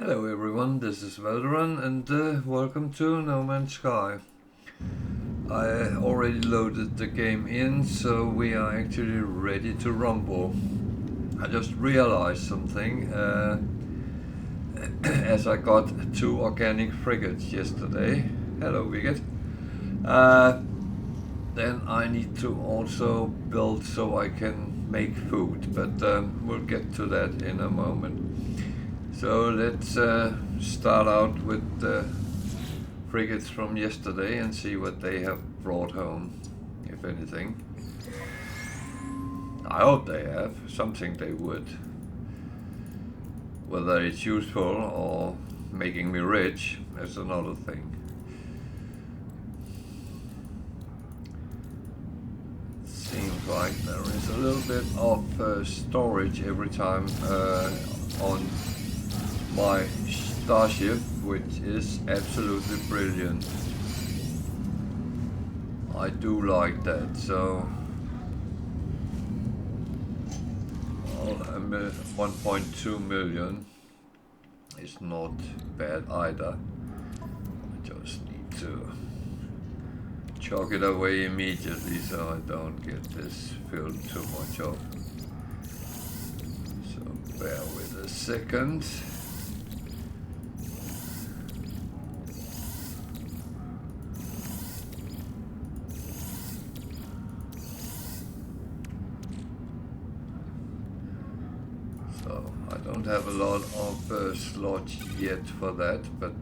Hello everyone, this is Veteran and welcome to No Man's Sky. I already loaded the game in, so we are actually ready to rumble. I just realized something as I got 2 organic frigates yesterday. Hello Wiget. Then I need to also build so I can make food, but we'll get to that in a moment. So let's start out with the frigates from yesterday and see what they have brought home, if anything. I hope they have. Something they would. Whether it's useful or making me rich is another thing. Seems like there is a little bit of storage every time on my starship, which is absolutely brilliant. I do like that. So, well, 1.2 million is not bad either. I just need to chalk it away immediately so I don't get this filled too much up. So bear with a second. So I don't have a lot of slots yet for that, but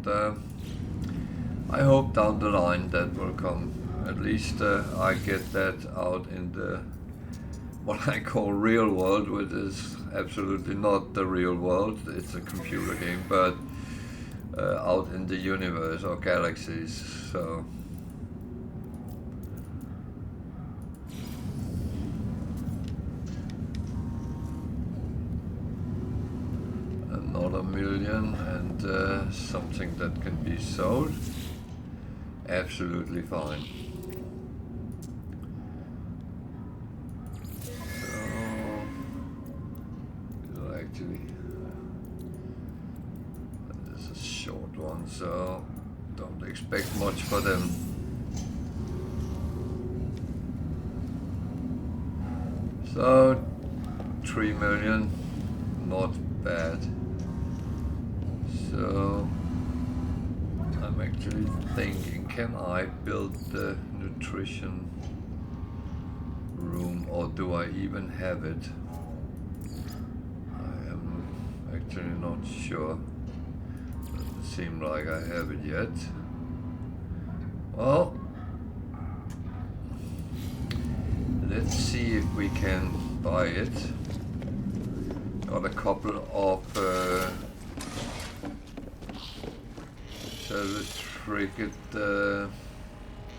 I hope down the line that will come. At least I get that out in the what I call real world, which is absolutely not the real world. It's a computer game, but out in the universe or galaxies. So another million and something that can be sold. Absolutely fine. This is a short one, so don't expect much for them. So 3 million, not bad. So I'm actually thinking, can I build the nutrition room, or do I even have it? I am actually not sure. Doesn't seem like I have it yet. Well, let's see if we can buy it. Got a couple of service frigate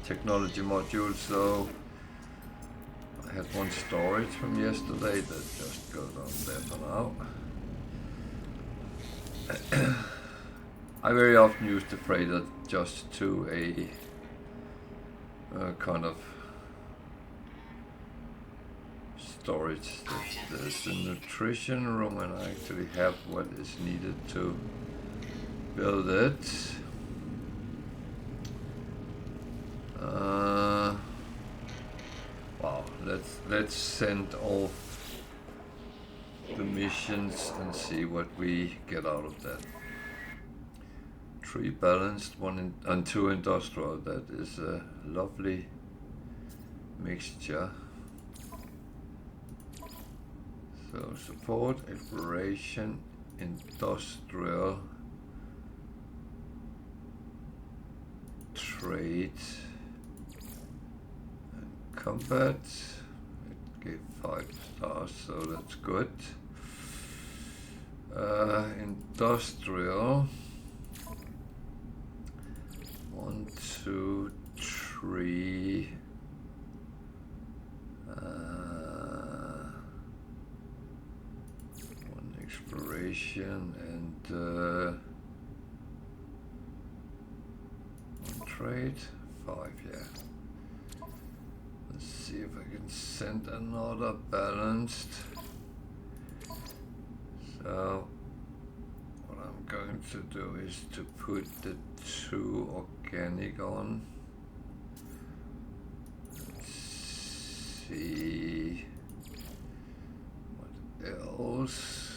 technology modules, so I had one storage from yesterday that just goes on there for now. I very often use the freighter just to a kind of storage. There's a nutrition room and I actually have what is needed to build it. Wow, let's send off the missions and see what we get out of that. 3 balanced, 1 and 2 industrial. That is a lovely mixture. So support, exploration, industrial, trade, and combat. It gave 5 stars, so that's good. Industrial. 1, 2, 3. One exploration and one trade. 5, yeah. Let's see if I can send another balanced. So what I'm going to do is to put the 2 organic on. Let's see what else.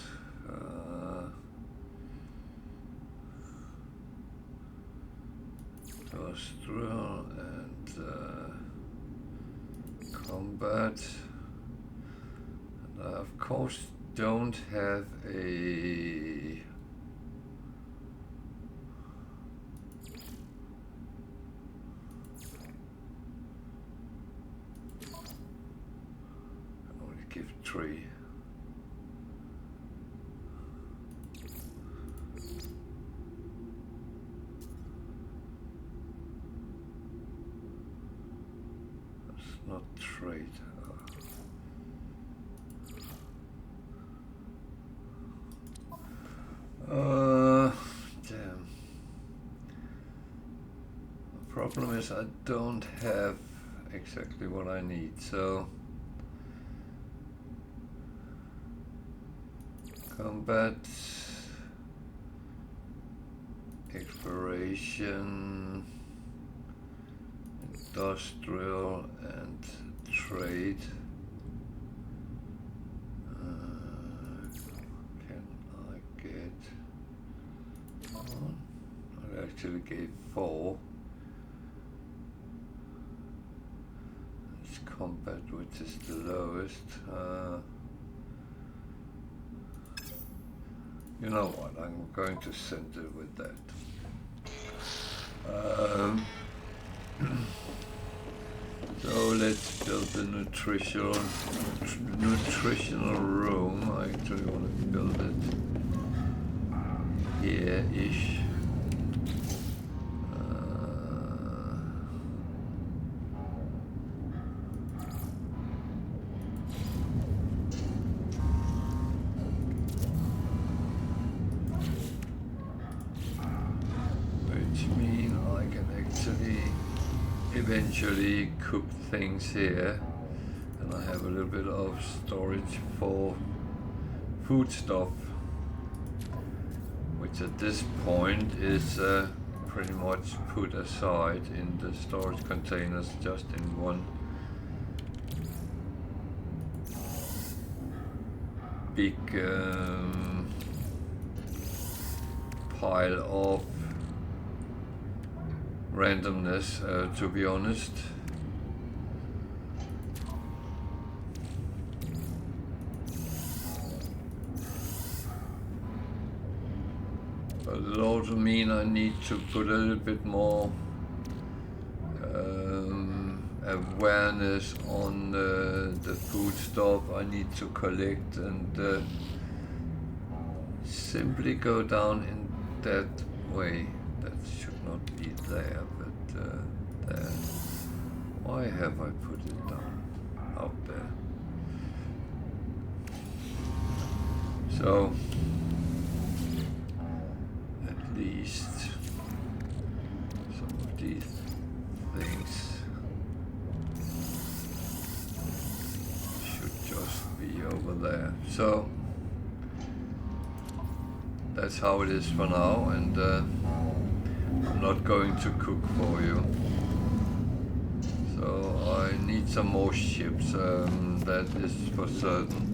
Industrial and combat. And I of course don't have a only give 3. Not trade. Damn. The problem is I don't have exactly what I need, so combat, exploration, industrial and trade. Can I get on? I actually gave 4. It's combat, which is the lowest. You know what? I'm going to send it with that. So let's build the nutritional room. I actually want to build it here-ish. Which means I can actually eventually cook things here, and I have a little bit of storage for food stuff, which at this point is pretty much put aside in the storage containers, just in one big pile of randomness, to be honest. But it also means I need to put a little bit more awareness on the food stuff I need to collect, and simply go down in that way. That should not be there, but there. Why have I put it down out there? So at least some of these things should just be over there. So that's how it is for now, and I'm not going to cook for you. So I need some more ships, that is for certain.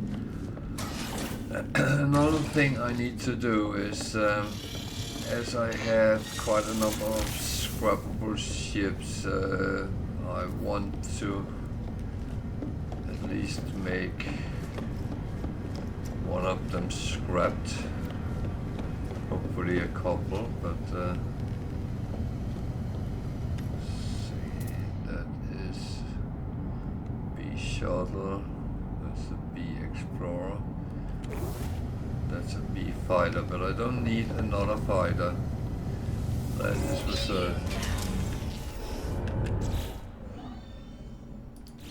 Another thing I need to do is, as I have quite a number of scrappable ships, I want to at least make one of them scrapped. Hopefully a couple, but see, that is B shuttle, that's a B explorer, that's a B fighter, but I don't need another fighter. That is for certain.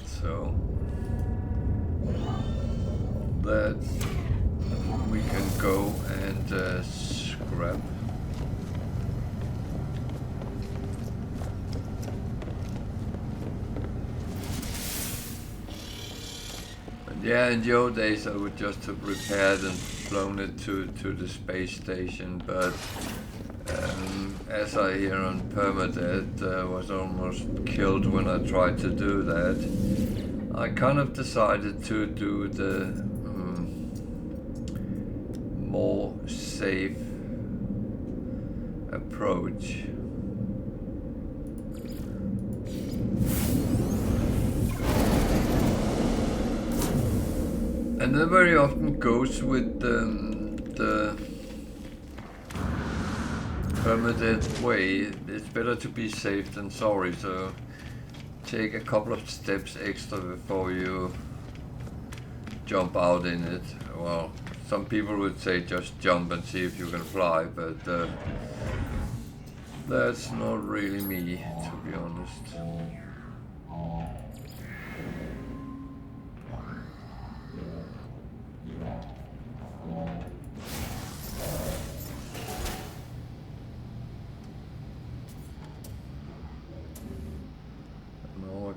So that we can go and scrap. And yeah, in the old days I would just have repaired and flown it to the space station, but as I hear on Permadeath, was almost killed when I tried to do that. I kind of decided to do the more safe approach. And that very often goes with the Permadeath way. It's better to be safe than sorry, so take a couple of steps extra before you jump out in it. Well, some people would say just jump and see if you can fly, but that's not really me, to be honest.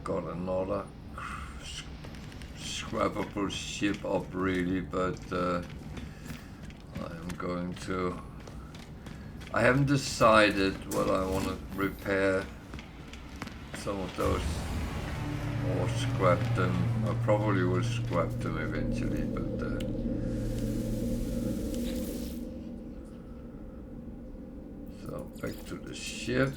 Got another scrappable ship up really, but I'm going to... I haven't decided whether I want to repair some of those or scrap them. I probably will scrap them eventually, but so back to the ship.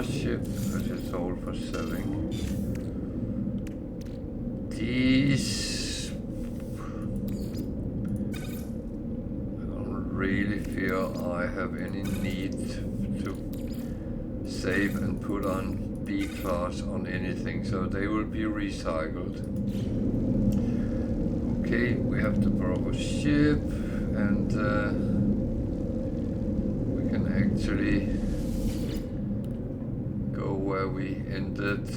Ship, because it's all for selling. These, I don't really feel I have any need to save and put on B class on anything, so they will be recycled. Okay, we have the proper ship, and we can actually where we ended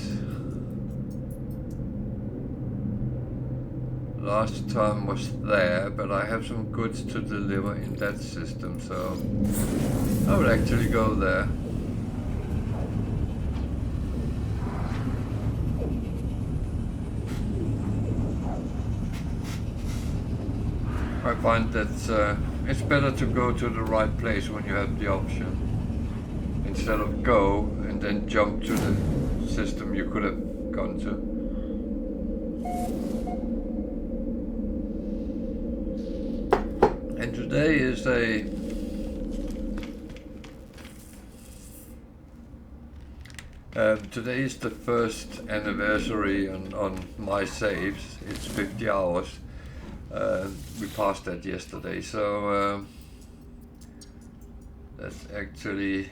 last time was there, but I have some goods to deliver in that system, so I will actually go there. I find that it's better to go to the right place when you have the option, instead of go and then jump to the system you could have gone to. And today is today is the first anniversary on my saves. It's 50 hours. We passed that yesterday, so that's actually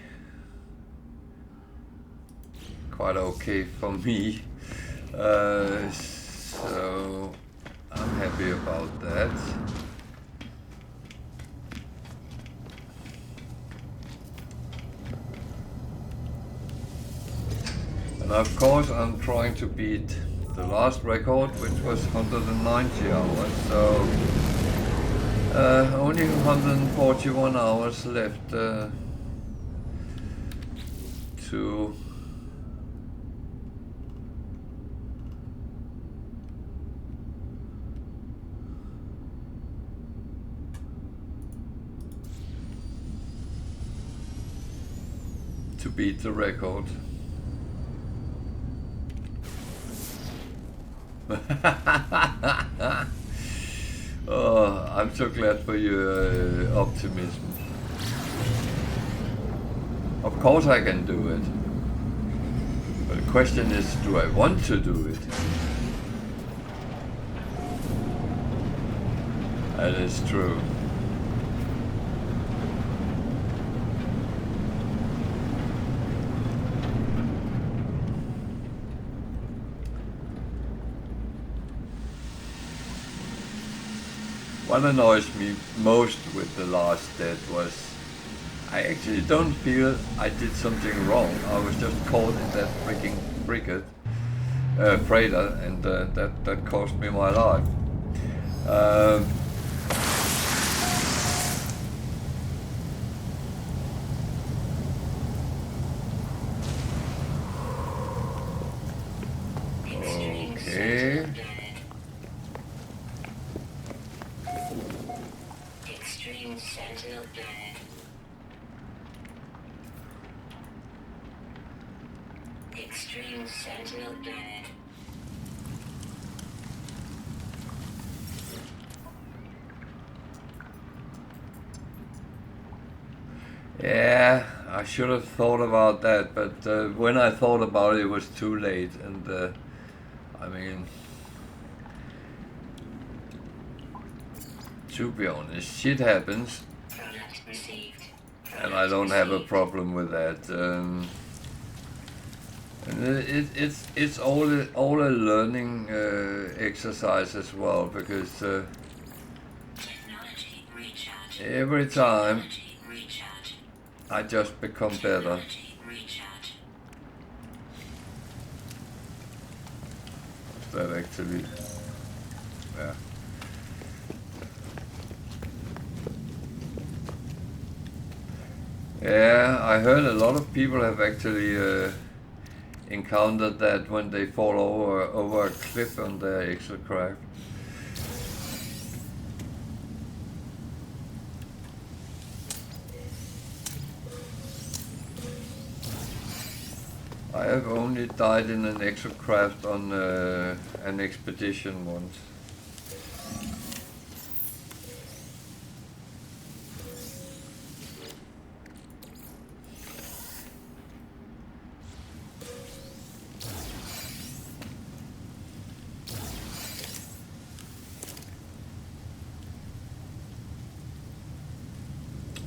quite okay for me, so I'm happy about that. And of course I'm trying to beat the last record, which was 190 hours, so only 141 hours left to beat the record. Oh, I'm so glad for your optimism. Of course I can do it. But the question is, do I want to do it? That is true. What annoys me most with the last death was I actually don't feel I did something wrong. I was just caught in that freaking freighter, and that cost me my life. Okay. Extreme sentinel dead. Extreme sentinel dead. Yeah, I should have thought about that, but when I thought about it, it was too late, and I mean, to be honest, shit happens, Product received. and I don't have a problem with that. And it's all a learning exercise as well, because Technology recharge. every time Technology recharge. I just become better. Technology recharge. That actually, yeah. Yeah, I heard a lot of people have actually encountered that when they fall over a cliff on their exocraft. I have only died in an exocraft on an expedition once.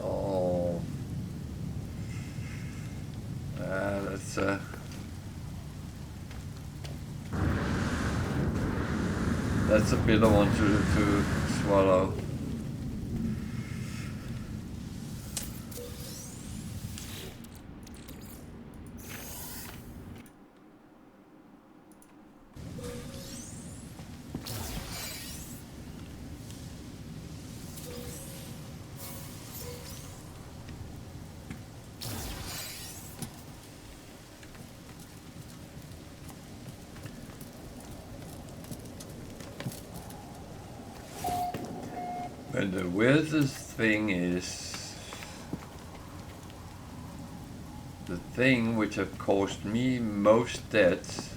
Oh, that's a bitter one to swallow. And the weirdest thing is, the thing which have caused me most deaths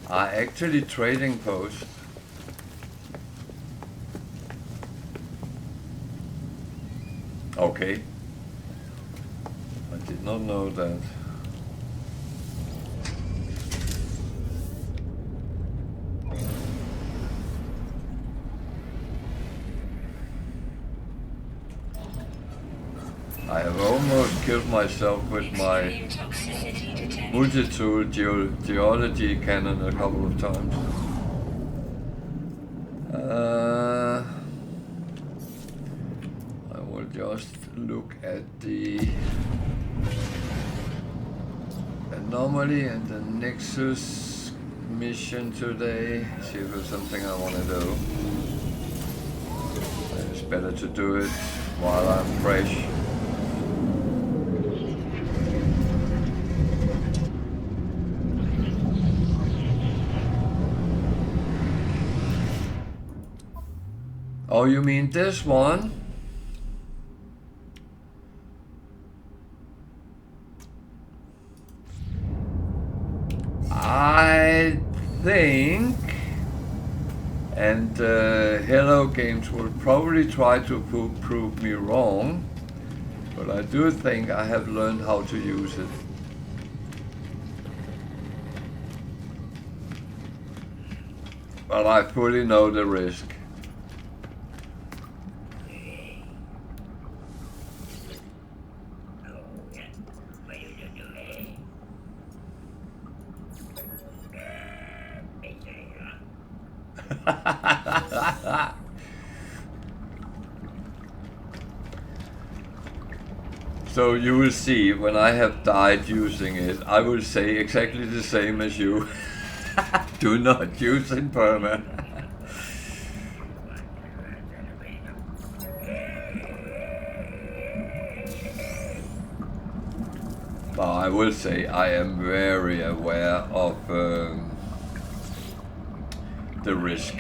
are actually trading posts. Okay. I did not know that. I have almost killed myself with my Extreme toxicity detected. multi-tool geology cannon a couple of times. I will just look at the anomaly and the Nexus mission today. See if there's something I want to do. It's better to do it while I'm fresh. Oh, you mean this one? I think, and Hello Games will probably try to prove me wrong, but I do think I have learned how to use it. But I fully know the risk. So you will see when I have died using it, I will say exactly the same as you. Do not use in perma. But I will say I am very aware of the risk.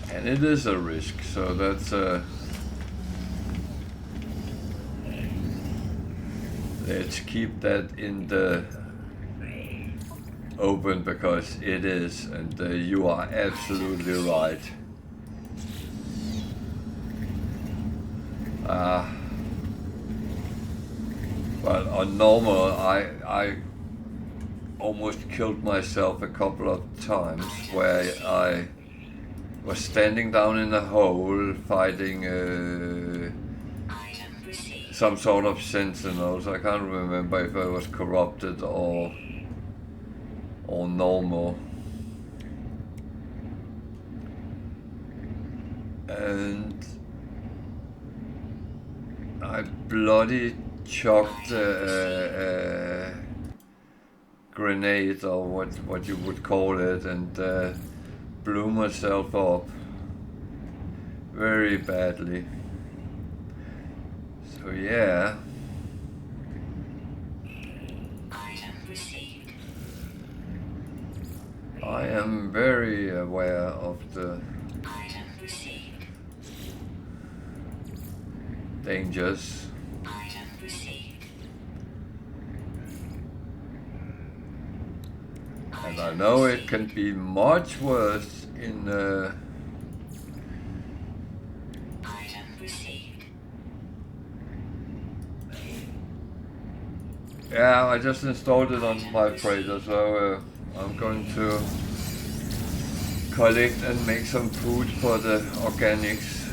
And it is a risk, so that's let's keep that in the open, because it is, and you are absolutely right. But on normal, I almost killed myself a couple of times where I was standing down in a hole fighting some sort of sentinels. I can't remember if I was corrupted or normal. And I bloody chucked a grenade, or what you would call it, and blew myself up very badly. So yeah. I am very aware of the dangers. And I know it can be much worse in yeah, I just installed it on my freighter, so I'm going to collect and make some food for the organics.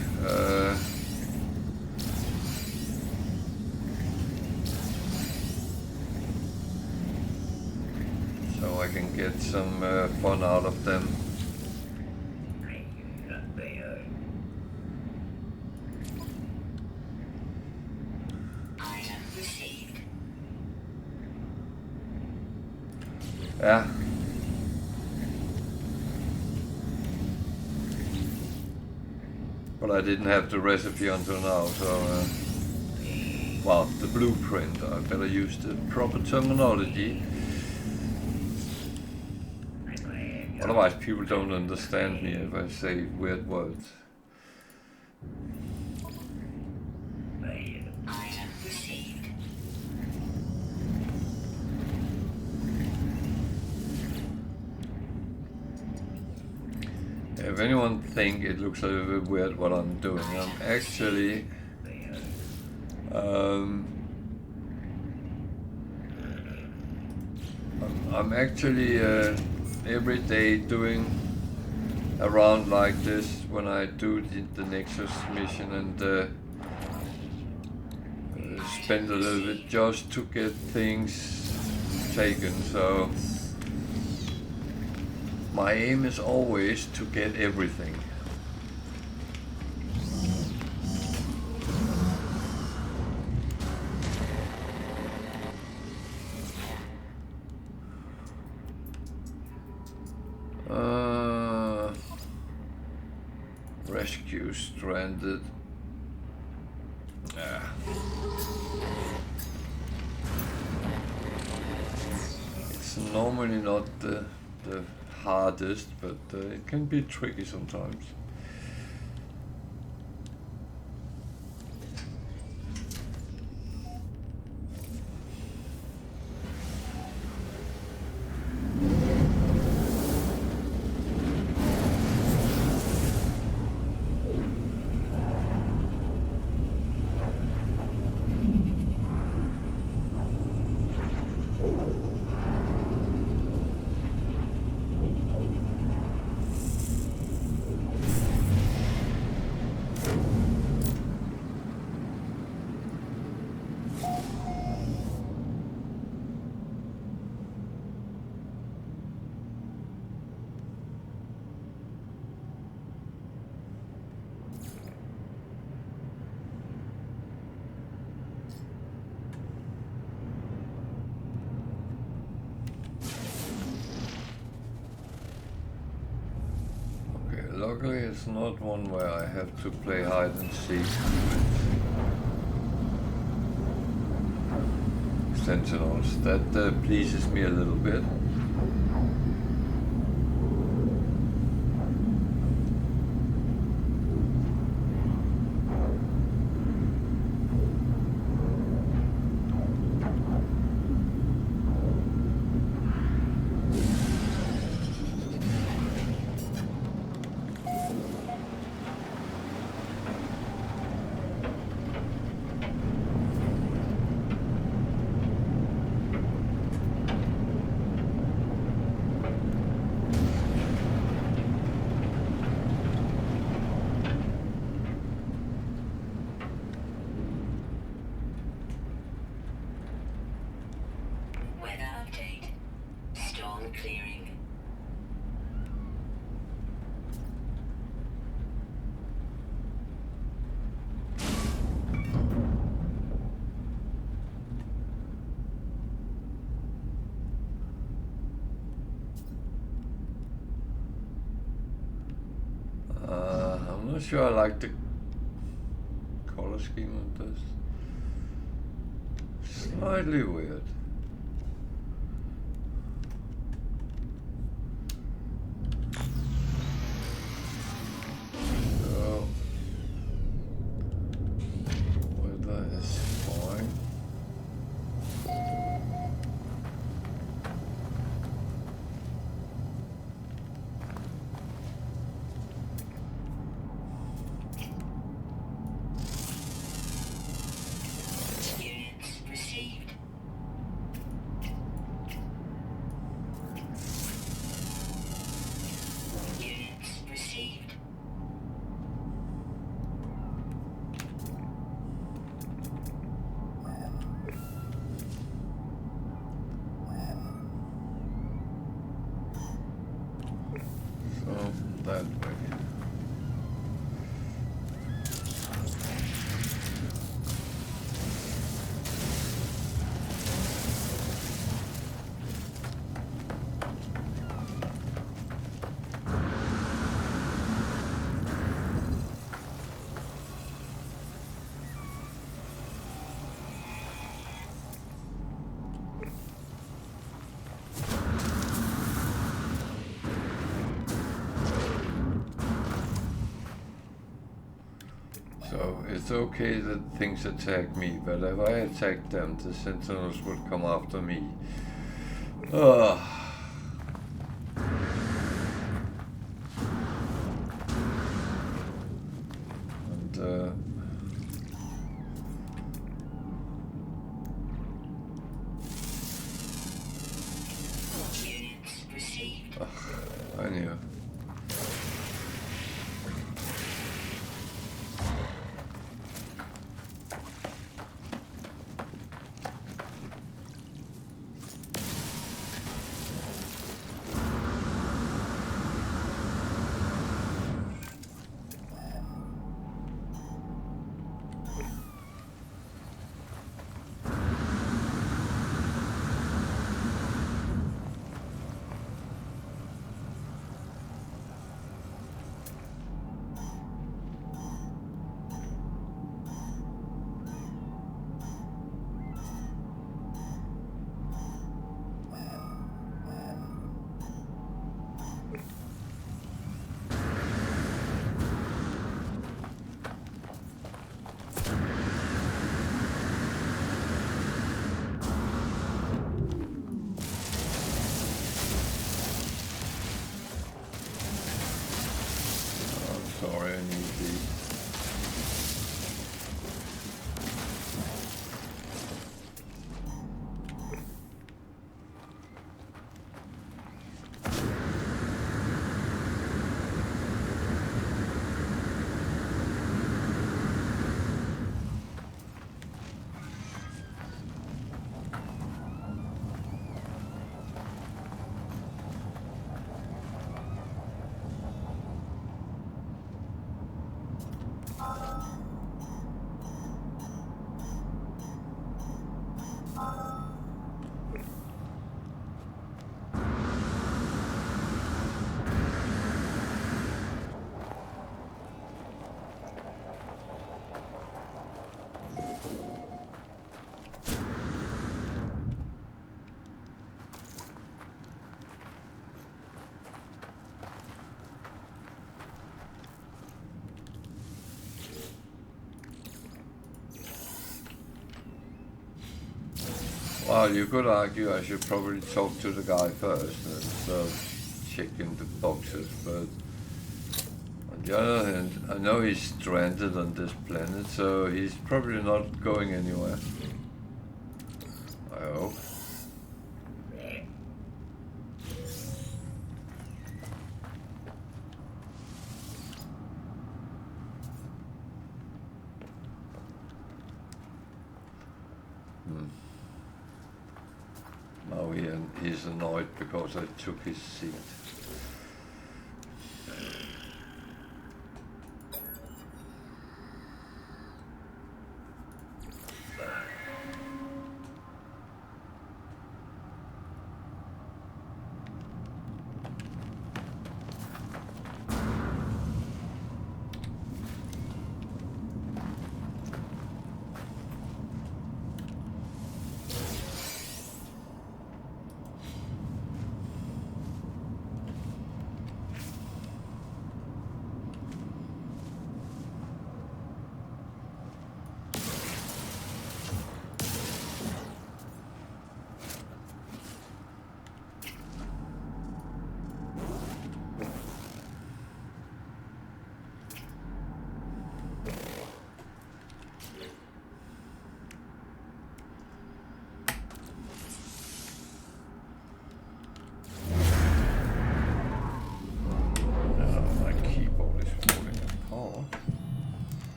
So I can get some fun out of them. Yeah. But I didn't have the recipe until now, so well, the blueprint. I better use the proper terminology. Otherwise people don't understand me if I say weird words. If anyone think it looks a little bit weird what I'm doing, I'm actually every day doing a round like this when I do the Nexus mission, and spend a little bit just to get things taken. So my aim is always to get everything. Rescue stranded. It's normally not the hardest, but it can be tricky sometimes. Luckily it's not one where I have to play hide and seek with sentinels. That pleases me a little bit. Weather update. Storm clearing. I'm not sure I like the color scheme of this. Slightly weird. So, weather is fine. Units received. Units received. So, that way. So it's okay that things attack me, but if I attack them, the sentinels will come after me. Ugh. And Units received. I knew. Well, you could argue I should probably talk to the guy first instead of checking the boxes, but on the other hand, I know he's stranded on this planet, so he's probably not going anywhere. I hope. Now he's annoyed because I took his seat.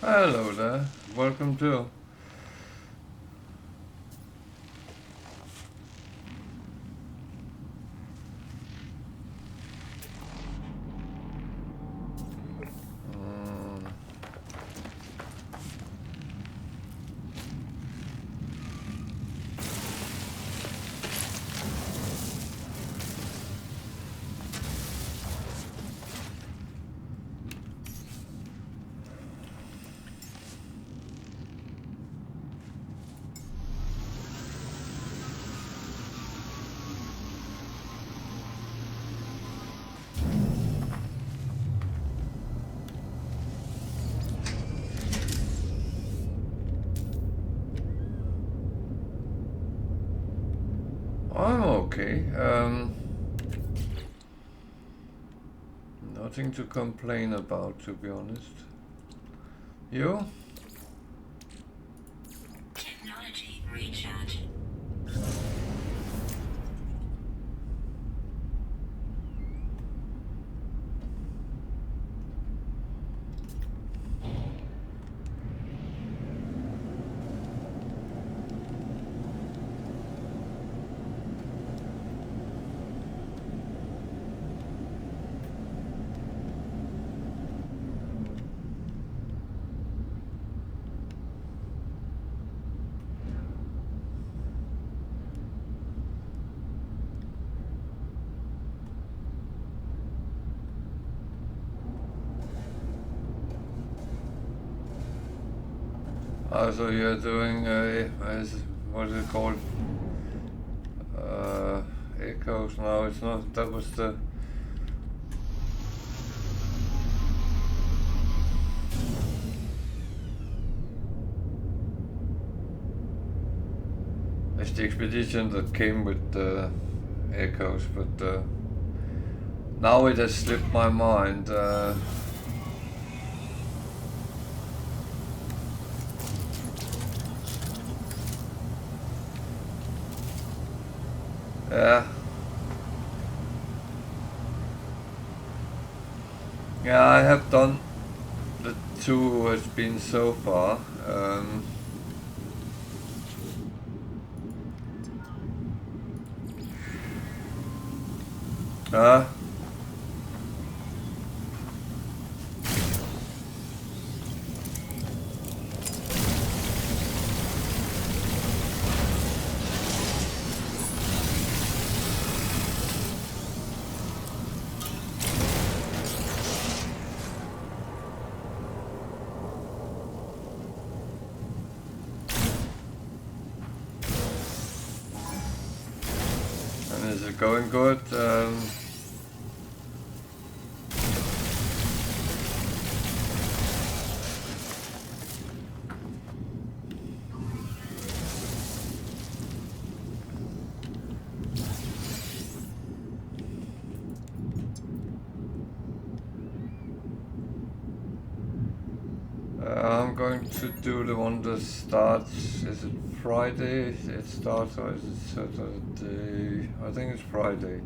Hello there, welcome to. I'm okay. Nothing to complain about, to be honest. You? Technology recharge. So you're doing what is it called? Echoes? No, it's not. That was the. It's the expedition that came with the echoes, but now it has slipped my mind. Yeah. Yeah, I have done the two has been so far. Uh, and is it going good? I'm going to do the one that starts, is it Friday it starts, or is it Saturday? I think it's Friday.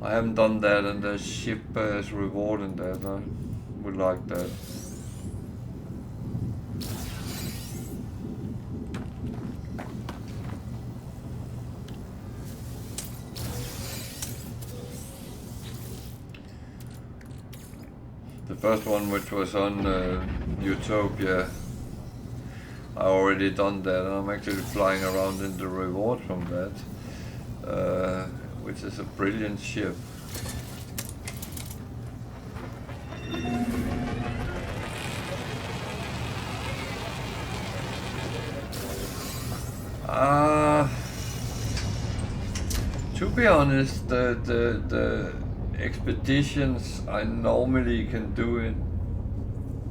I haven't done that, and the ship is rewarding that. I would like that. The first one, which was on Utopia, I already done that, and I'm actually flying around in the reward from that, which is a brilliant ship. To be honest, the expeditions I normally can do in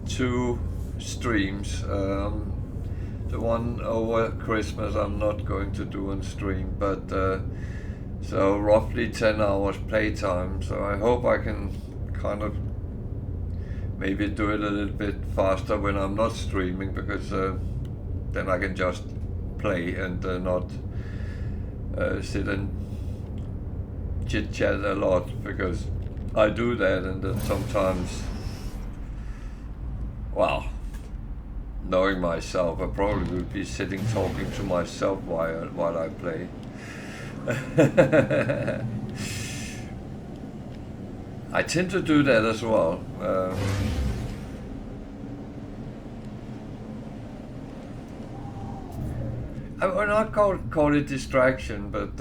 2 streams. The one over Christmas I'm not going to do on stream, but so roughly 10 hours playtime. So I hope I can kind of maybe do it a little bit faster when I'm not streaming, because then I can just play and not sit and chit chat a lot, because I do that, and then sometimes, well, knowing myself, I probably would be sitting talking to myself while I play. I tend to do that as well. I would not call it distraction, but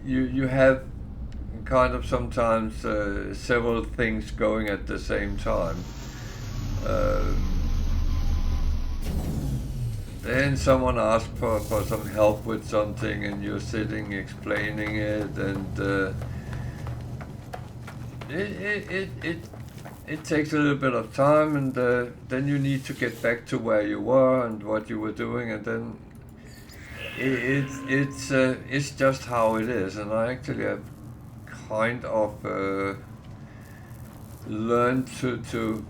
you have kind of sometimes several things going at the same time. Then someone asks for some help with something, and you're sitting explaining it, and it takes a little bit of time, and then you need to get back to where you were and what you were doing, and then it's just how it is. And I actually have kind of learned to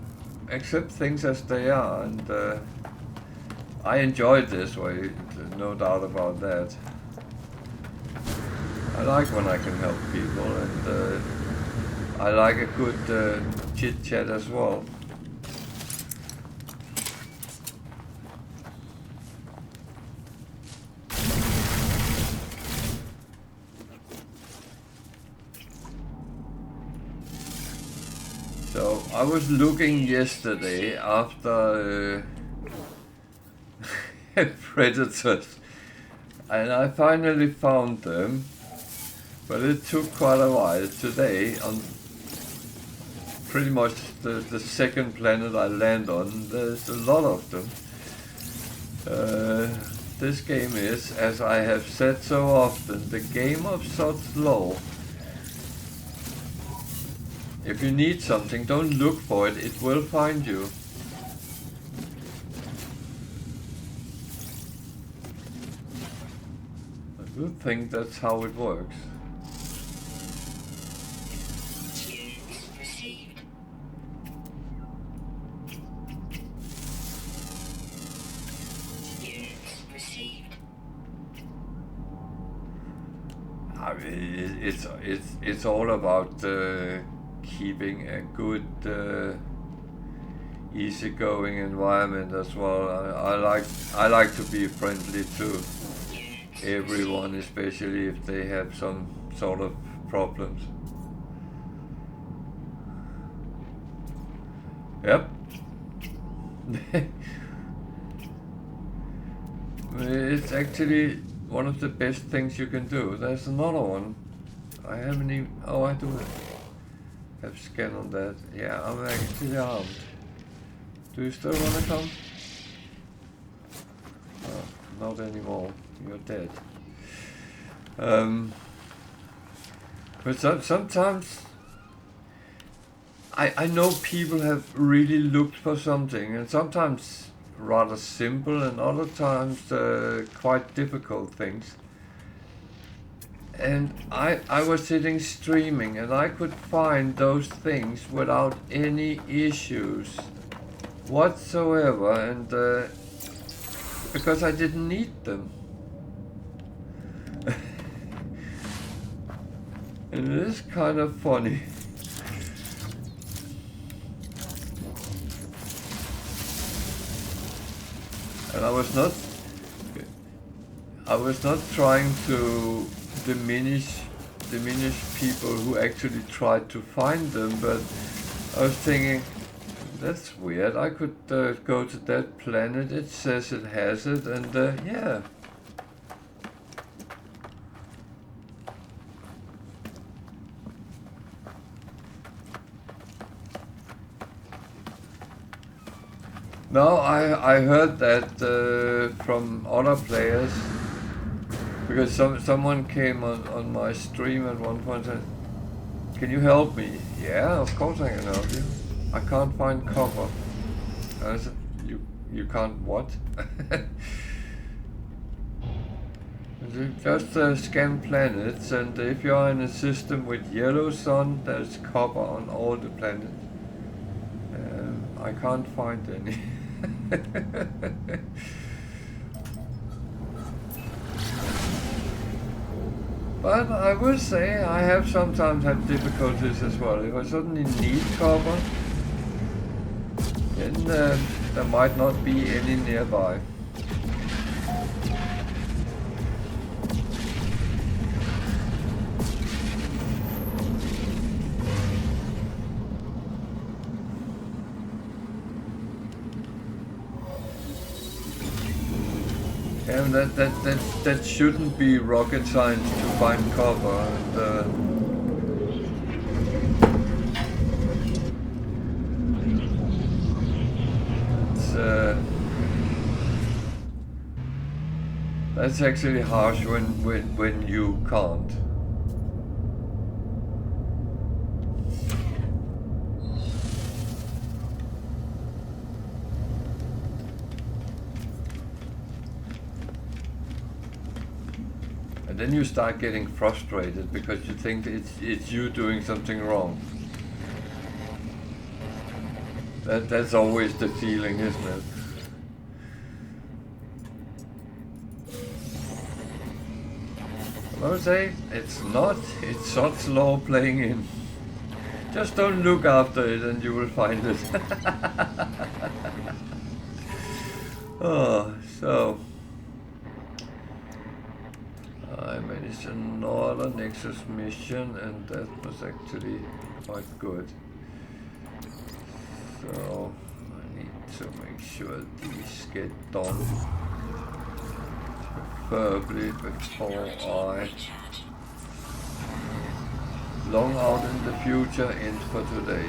accept things as they are, and I enjoy it this way, no doubt about that. I like when I can help people, and I like a good chit chat as well. So I was looking yesterday after predators, and I finally found them, but it took quite a while. Today, on pretty much the second planet I land on. There's a lot of them. This game is, as I have said so often, the game of such law. If you need something, don't look for it, it will find you. I do think that's how it works. I mean, it's all about keeping a good, easygoing environment as well. I like to be friendly to everyone, especially if they have some sort of problems. Yep. It's actually one of the best things you can do. There's another one. I haven't even... Oh, I do have scan on that. Yeah, I'm actually armed. Do you still want to come? Oh, not anymore. You're dead. But sometimes... I know people have really looked for something, and sometimes rather simple, and other times quite difficult things. And I was sitting streaming, and I could find those things without any issues whatsoever, and because I didn't need them. And it is kind of funny. And I was not trying to diminish people who actually tried to find them, but I was thinking, that's weird. I could go to that planet. It says it has it, and yeah. No, I heard that from other players, because someone came on my stream at one point and said, "Can you help me?" Yeah, of course I can help you. I can't find copper. I said, you can't what? Just scan planets, and if you are in a system with yellow sun, there's copper on all the planets. I can't find any. But I will say I have sometimes had difficulties as well. If I suddenly need copper, then there might not be any nearby. And that shouldn't be rocket science to find copper. And, that's actually harsh when you can't. And then you start getting frustrated because you think it's you doing something wrong. That's always the feeling, isn't it? I would say it's not. It's such law playing in. Just don't look after it and you will find it. Oh, so I managed another Nexus mission, and that was actually quite good. So I need to make sure these get done, preferably before I long out in the future end for today.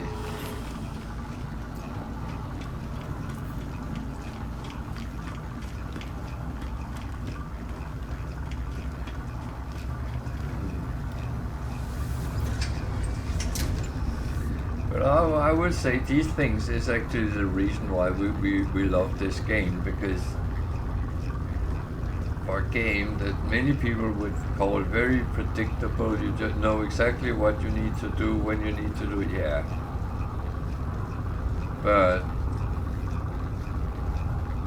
I would say these things is actually the reason why we love this game, because for a game that many people would call very predictable, you just know exactly what you need to do when you need to do it, yeah. But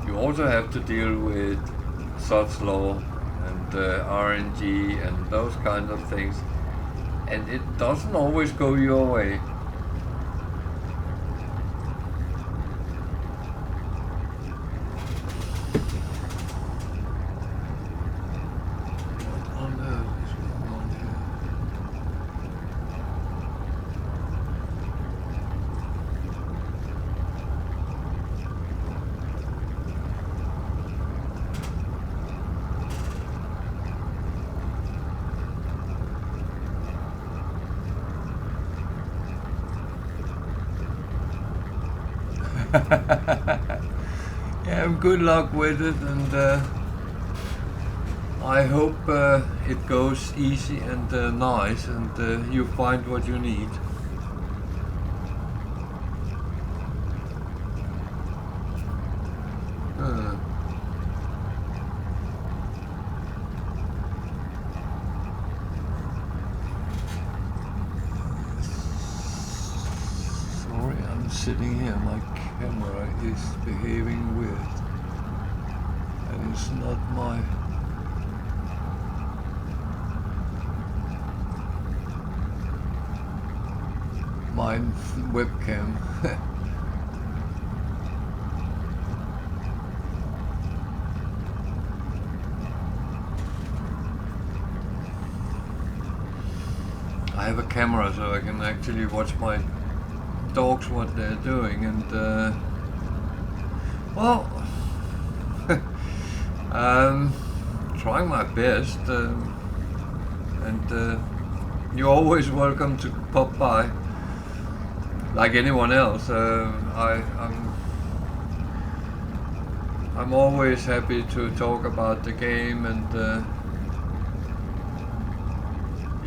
you also have to deal with such law and RNG and those kind of things, and it doesn't always go your way. Yeah, good luck with it, and I hope it goes easy and nice, and you find what you need. Sorry, I'm sitting here, my camera is behaving weird, and it's not my webcam. I have a camera so I can actually watch my dogs what they're doing, and well, trying my best, and you're always welcome to pop by like anyone else. I'm always happy to talk about the game, and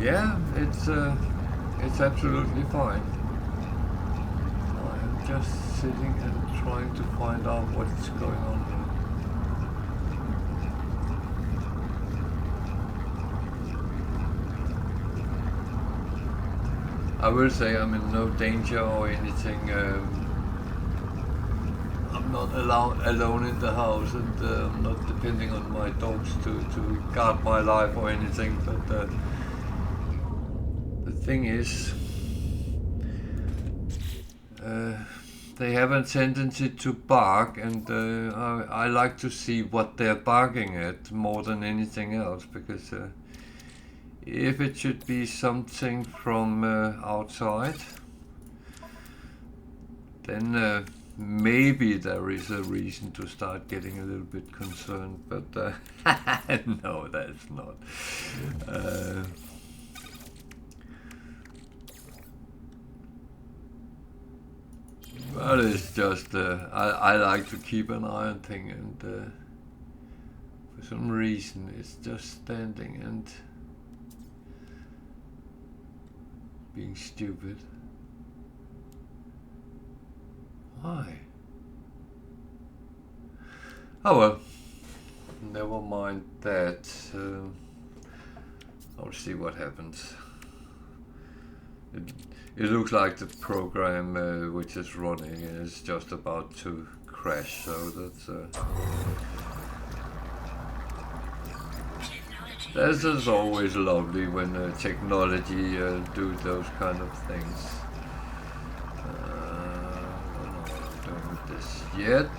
yeah, it's absolutely fine. I'm just sitting and trying to find out what's going on here. I will say I'm in no danger or anything. I'm not alone in the house, and I'm not depending on my dogs to guard my life or anything. But the thing is, they have a tendency to bark, and I like to see what they're barking at more than anything else, because if it should be something from outside, then maybe there is a reason to start getting a little bit concerned, but no, that's not. Well, it's just, I like to keep an eye on things, and for some reason it's just standing and being stupid. Why? Oh well, never mind that. I'll see what happens. It looks like the program which is running is just about to crash, so that's is always lovely when technology do those kind of things. I don't know what I'm doing with this yet.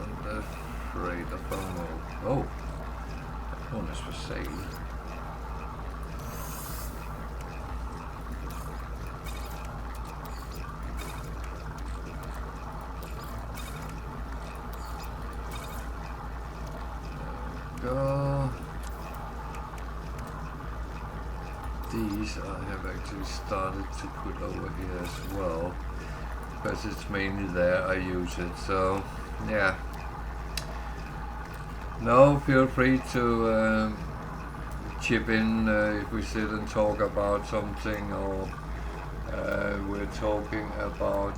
I'm not afraid of FOMO. Oh, that one is for sale. These I have actually started to put over here as well, because it's mainly there I use it, so yeah. No, feel free to chip in if we sit and talk about something, or we're talking about...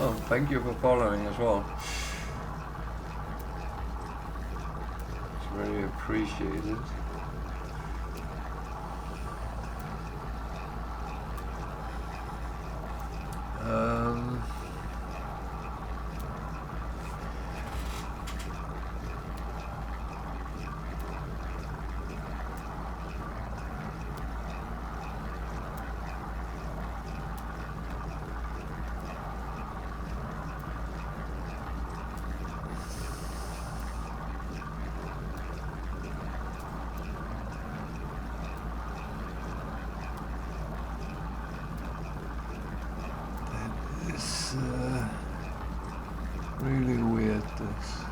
Oh, thank you for following as well. It's very appreciated. Really weird, this.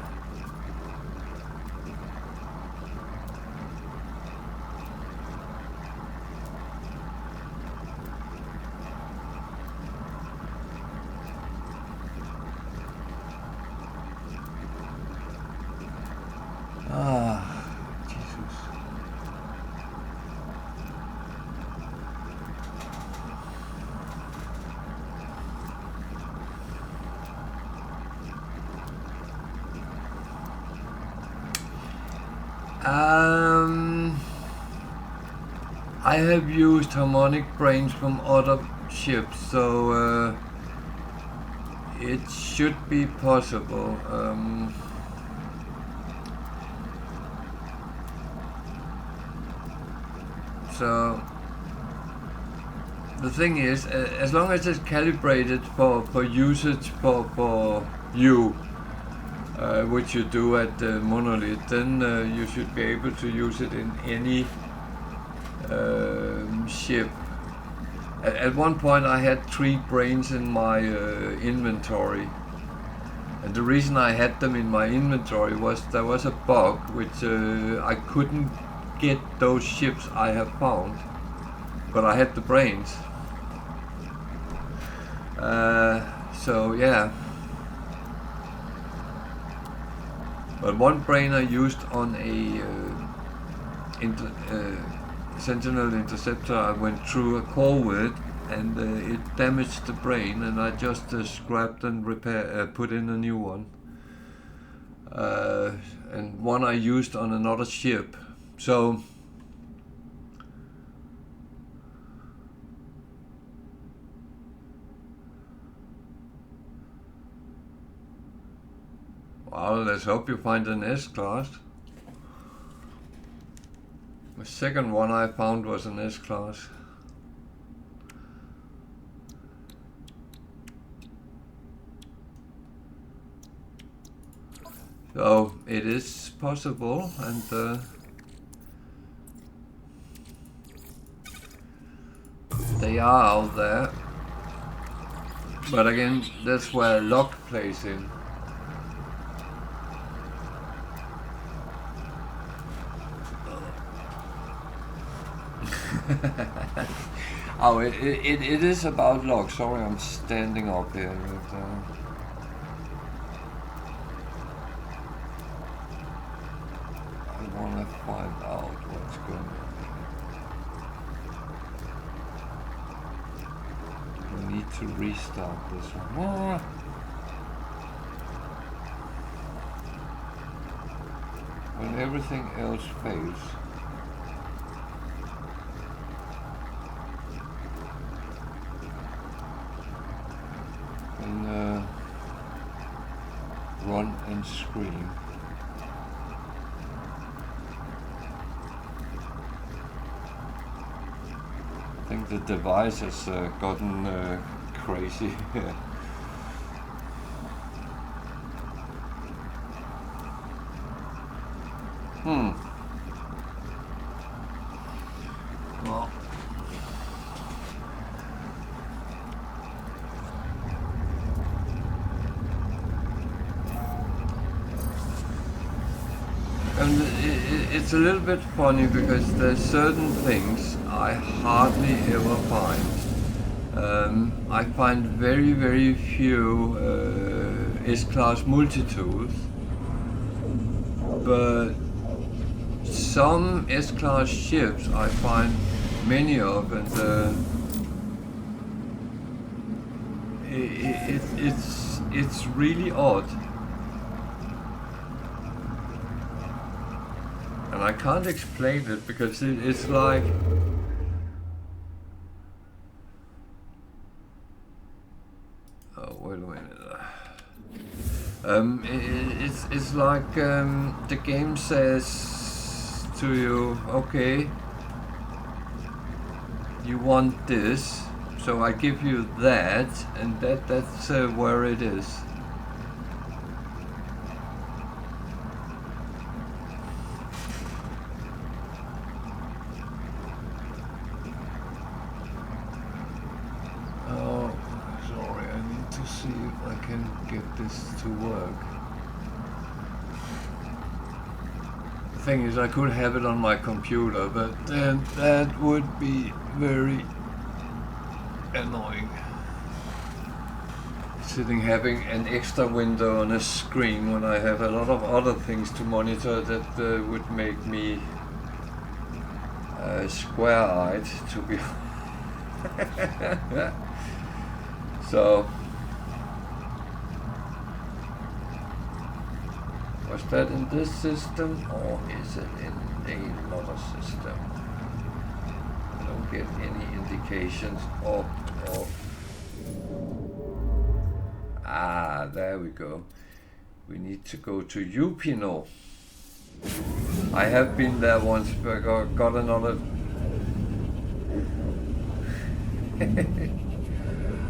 Jesus. I have used harmonic brains from other ships, so it should be possible. So the thing is, as long as it's calibrated for usage for you, which you do at Monolith, then you should be able to use it in any ship. At one point I had 3 brains in my inventory, and the reason I had them in my inventory was there was a bug which I couldn't get those ships I have found, but I had the brains. So yeah. But one brain I used on a Sentinel interceptor I went through a core with, and it damaged the brain, and I just scrapped and put in a new one. And one I used on another ship. So well, let's hope you find an S-class. The second one I found was an S-class. So it is possible, and they are out there. But again, that's where luck plays in. Oh, it is about luck. Sorry, I'm standing up here. But, I want to find out what's going on. I need to restart this one. When everything else fails. Run and scream. I think the device has gotten crazy. Well. And it's a little bit funny because there's certain things I hardly ever find. I find very, very few S-class multi-tools. but some S-class ships I find many of, and it's really odd, and I can't explain it because it's like wait a minute. It's like the game says to you, okay, you want this, so I give you that, and that's where it is. Oh, sorry, I need to see if I can get this to work. The thing is, I could have it on my computer, but then that would be very annoying. Sitting having an extra window on a screen when I have a lot of other things to monitor, that would make me square-eyed, to be so was that in this system or is it in another system? I don't get any indications of there we go. We need to go to Upino. I have been there once, but I got another.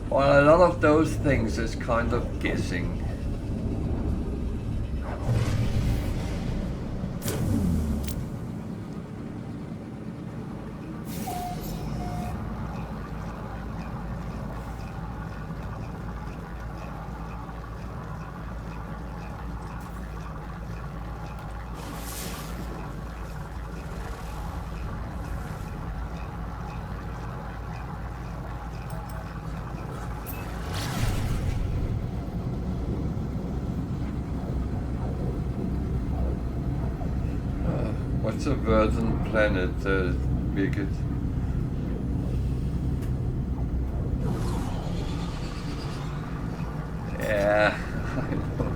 Well, a lot of those things is kind of guessing. What's a verdant planet, Birgit? Yeah, I know.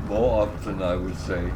More often, I would say.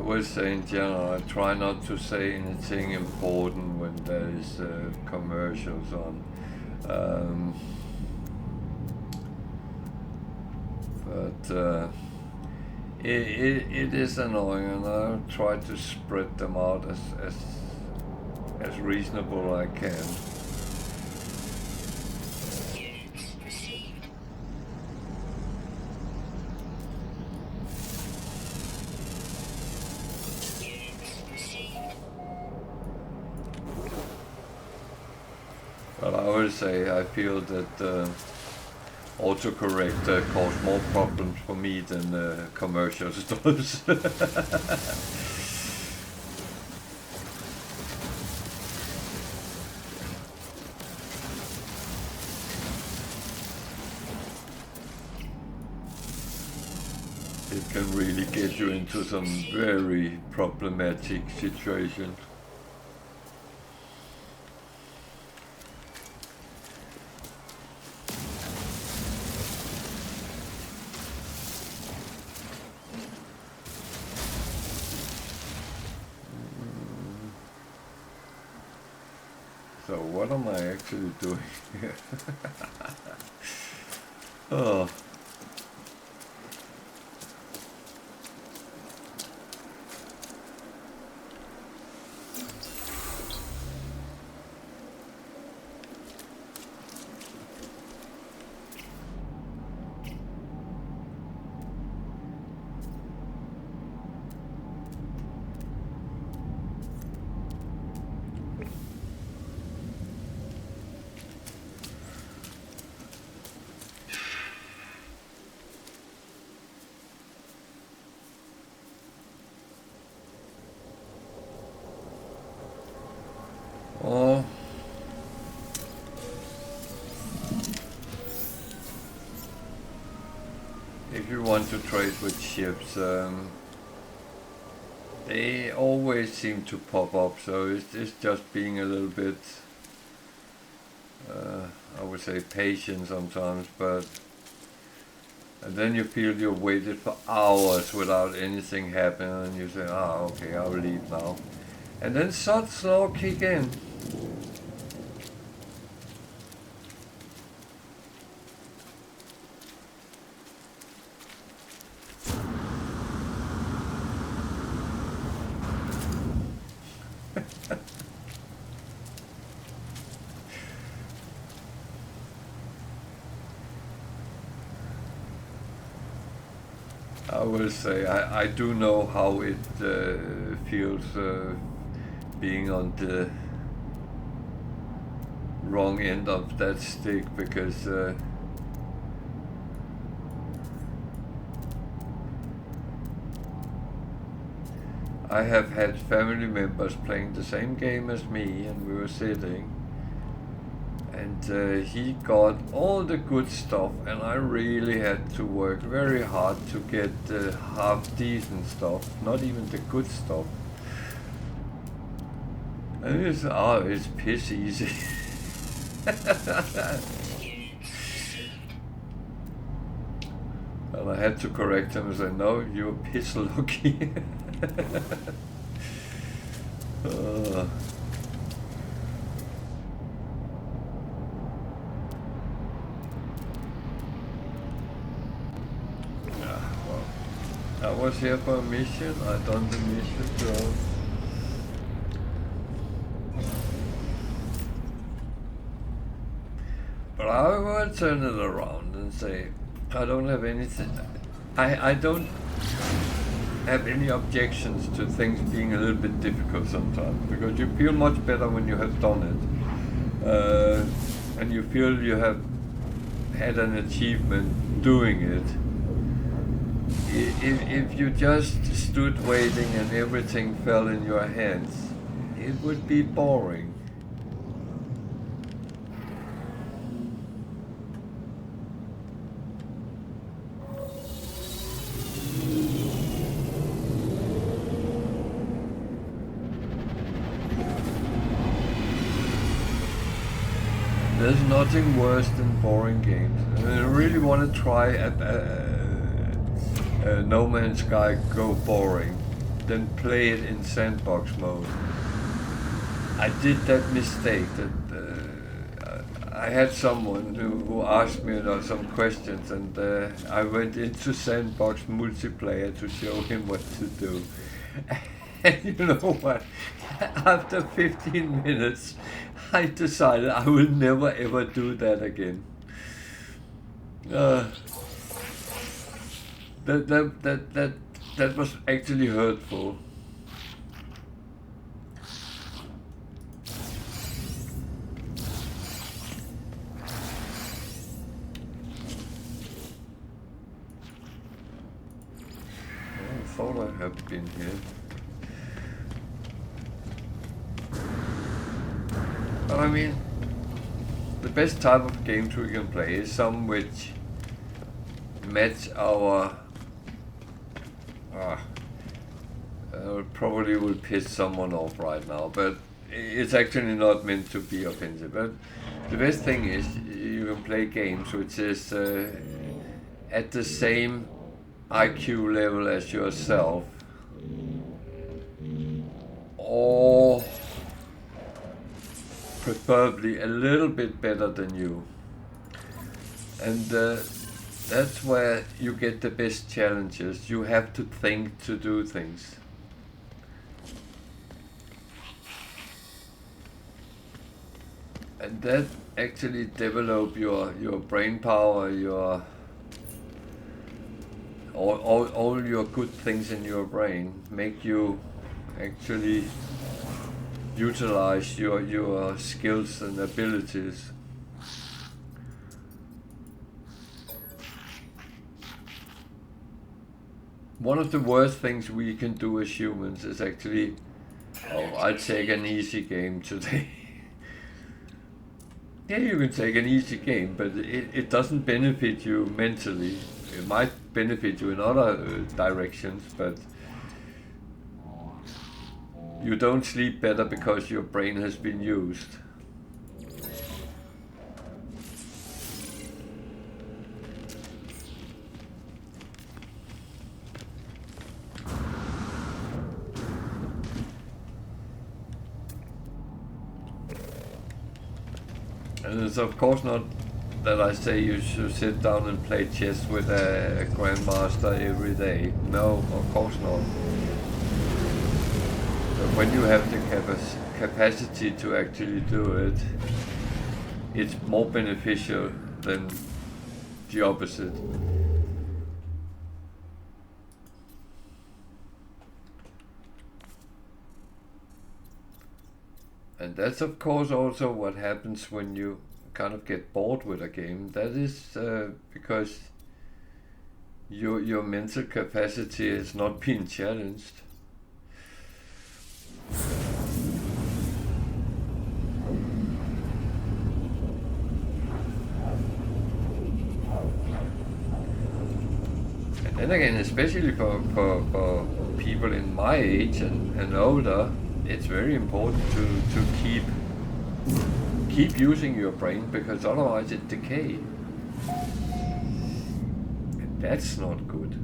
would say in general, I try not to say anything important when there is commercials on. But it is annoying, and I try to spread them out as reasonable I can. Units received. Units received. But I would say I feel that autocorrect cause more problems for me than commercials does. It can really get you into some very problematic situations. So what am I actually doing here? Oh. Oh. If you want to trade with ships, they always seem to pop up, so it's just being a little bit, I would say, patient sometimes, but and then you feel you've waited for hours without anything happening, and you say, ah, okay, I'll leave now. And then such law kick in. I will say I do know how it feels being on the wrong end of that stick, because I have had family members playing the same game as me, and we were sitting, and he got all the good stuff, and I really had to work very hard to get half decent stuff, not even the good stuff. And he said, oh, it's piss easy. And I had to correct him and say, no, you're piss lucky. I was here for a mission, I done the mission, so... But I will turn it around and say, I don't have anything... I don't have any objections to things being a little bit difficult sometimes, because you feel much better when you have done it. And you feel you have had an achievement doing it. If you just stood waiting and everything fell in your hands, it would be boring. There's nothing worse than boring games. I really want to try No Man's Sky go boring. than play it in sandbox mode. I did that mistake that I had someone who asked me some questions, and I went into sandbox multiplayer to show him what to do. And you know what? After 15 minutes, I decided I will never ever do that again. That was actually hurtful. I thought I had been here. But I mean, the best type of games we can play is some which match our probably will piss someone off right now, but it's actually not meant to be offensive. But the best thing is you can play games which is at the same IQ level as yourself, or preferably a little bit better than you. And that's where you get the best challenges. You have to think to do things. And that actually develop your brain power, your all your good things in your brain, make you actually utilize your skills and abilities. One of the worst things we can do as humans is actually, I'd take an easy game today. Yeah, you can take an easy game, but it doesn't benefit you mentally. It might benefit you in other directions, but you don't sleep better because your brain has been used. And it's of course not that I say you should sit down and play chess with a grandmaster every day. No, of course not. But when you have the capacity to actually do it, it's more beneficial than the opposite. And that's of course also what happens when you kind of get bored with a game. That is because your mental capacity is not being challenged. And then again, especially for people in my age and older, it's very important to keep using your brain, because otherwise it decays. And that's not good.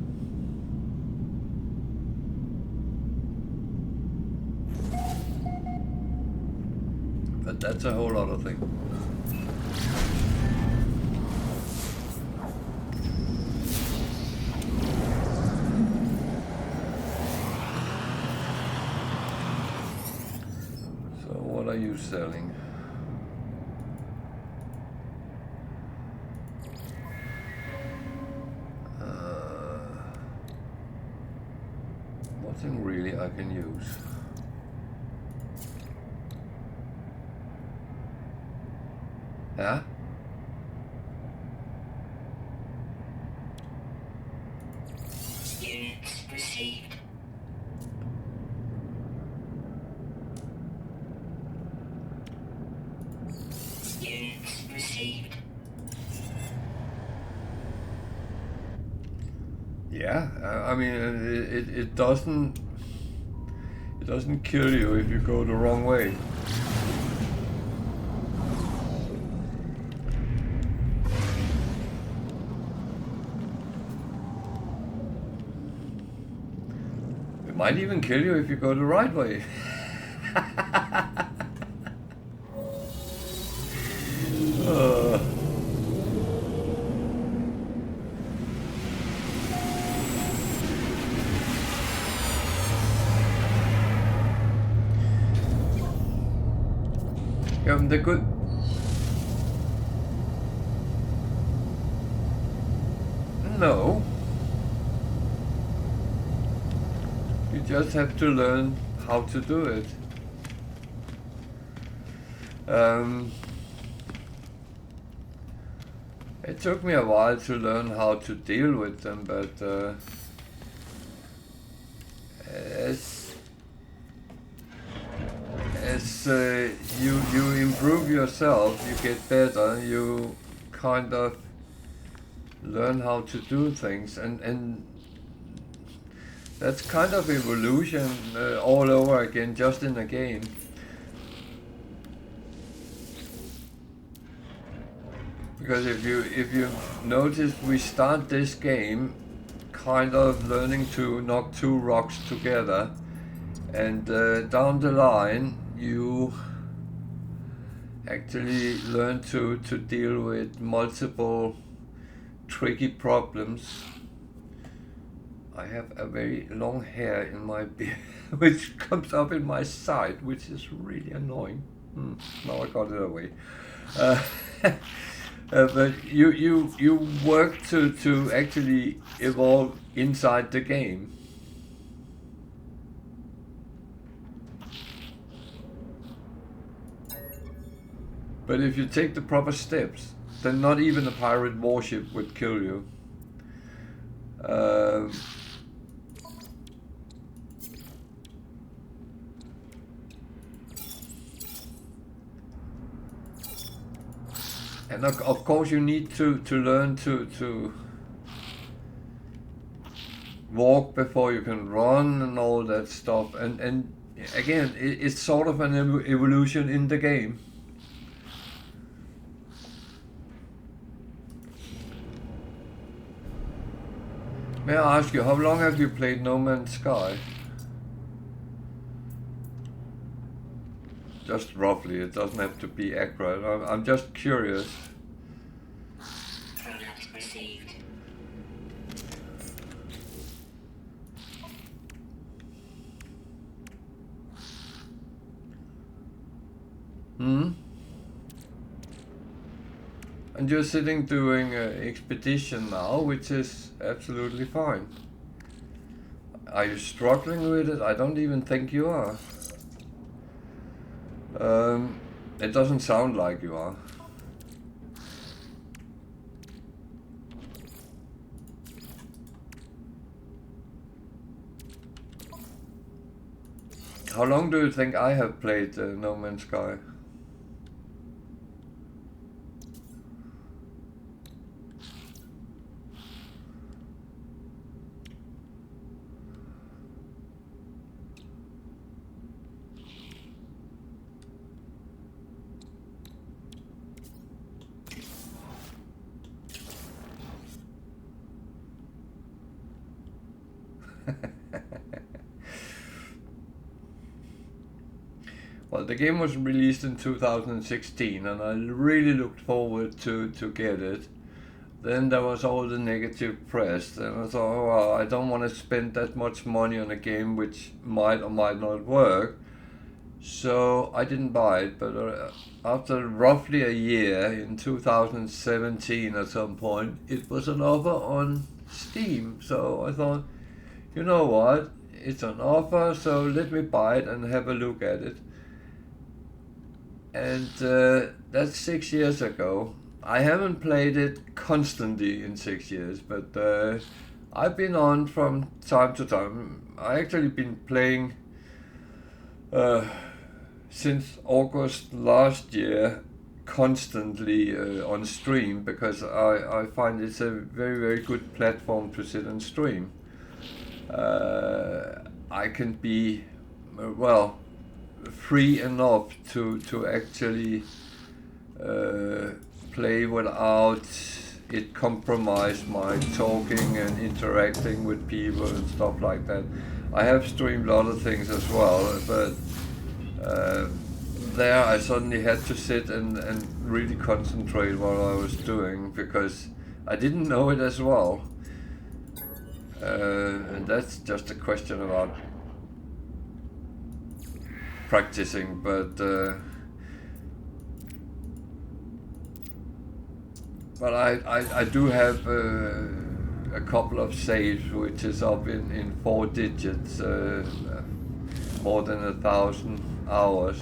But that's a whole other thing. So what are you selling? Nothing really I can use. Yeah? Units received. Units received. Yeah, I mean, it doesn't kill you if you go the wrong way. might even kill you if you go the right way. uh. The good. No. You just have to learn how to do it. It took me a while to learn how to deal with them, but as you improve yourself, you get better, you kind of learn how to do things, and that's kind of evolution all over again, just in a game. Because if you notice, we start this game kind of learning to knock two rocks together, and down the line you actually learn to deal with multiple tricky problems. I have a very long hair in my beard which comes up in my side, which is really annoying. Now I got it away. But you work to actually evolve inside the game. But if you take the proper steps, then not even a pirate warship would kill you. And of course you need to learn to walk before you can run and all that stuff. And again, it's sort of an evolution in the game. May I ask you, how long have you played No Man's Sky? Just roughly, it doesn't have to be accurate. I'm just curious. Product received. And you're sitting doing an expedition now, which is absolutely fine. Are you struggling with it? I don't even think you are. It doesn't sound like you are. How long do you think I have played No Man's Sky? Well, the game was released in 2016 and I really looked forward to get it. Then there was all the negative press and I thought, oh, well, I don't want to spend that much money on a game which might or might not work. So I didn't buy it, but after roughly a year, in 2017 at some point, it was an offer on Steam. So I thought, you know what, it's an offer, so let me buy it and have a look at it. And that's 6 years ago. I haven't played it constantly in 6 years, but I've been on from time to time. I actually been playing since August last year, constantly on stream, because I find it's a very, very good platform to sit and stream. I can be, well, free enough to actually play without it compromised my talking and interacting with people and stuff like that. I have streamed other things as well, but there I suddenly had to sit and really concentrate what I was doing because I didn't know it as well. And that's just a question about practicing, but I do have a couple of saves which is up in 4 digits, more than 1,000 hours.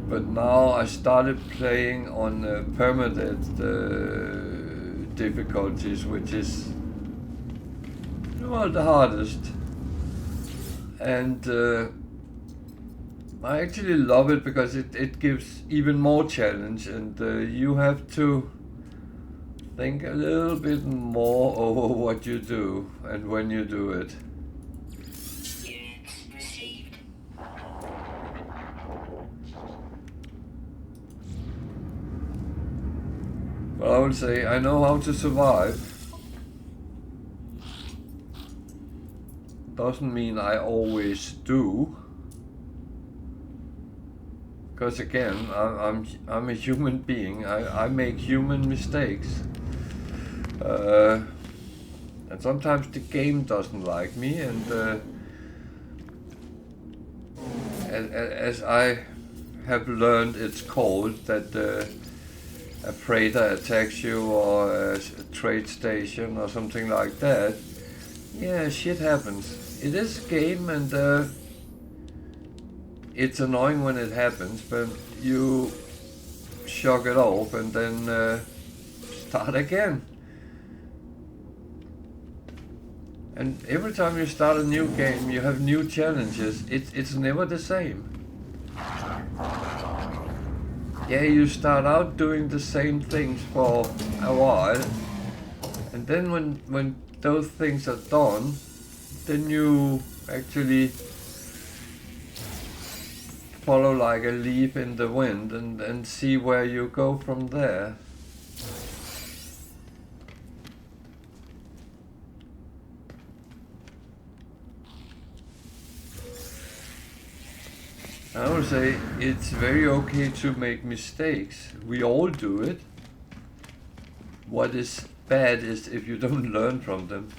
But now I started playing on Permadeath difficulties, which is, well, the hardest. And I actually love it because it gives even more challenge, and you have to think a little bit more over what you do and when you do it. Units received. But I would say I know how to survive. Doesn't mean I always do. Because again, I'm a human being. I make human mistakes. And sometimes the game doesn't like me, and as I have learned, it's called that a freighter attacks you, or a trade station or something like that. Yeah, shit happens. It is a game, and it's annoying when it happens, but you shrug it off and then start again. And every time you start a new game, you have new challenges. It's never the same. Yeah, you start out doing the same things for a while, and then when those things are done, then you actually follow like a leaf in the wind and see where you go from there. I would say it's very okay to make mistakes. We all do it. What is bad is if you don't learn from them.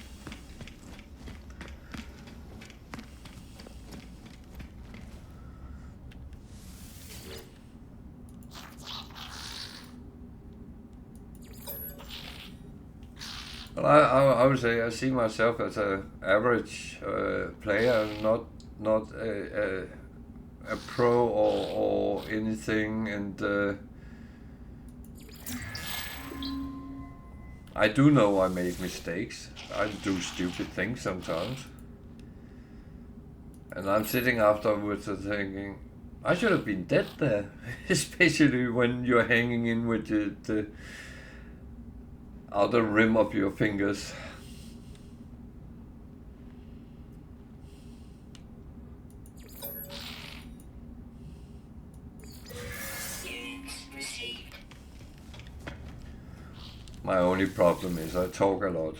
Well, I would say I see myself as an average player, not a pro or anything, and I do know I make mistakes. I do stupid things sometimes, and I'm sitting afterwards and thinking, I should have been dead there. Especially when you're hanging in with the outer rim of your fingers. My only problem is I talk a lot.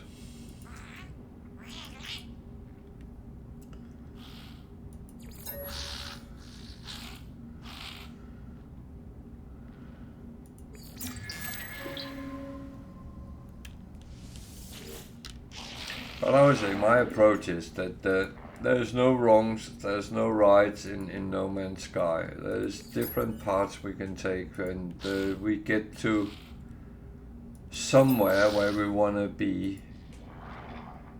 But I would say my approach is that there's no wrongs, there's no rights in No Man's Sky. There's different paths we can take, and we get to somewhere where we want to be,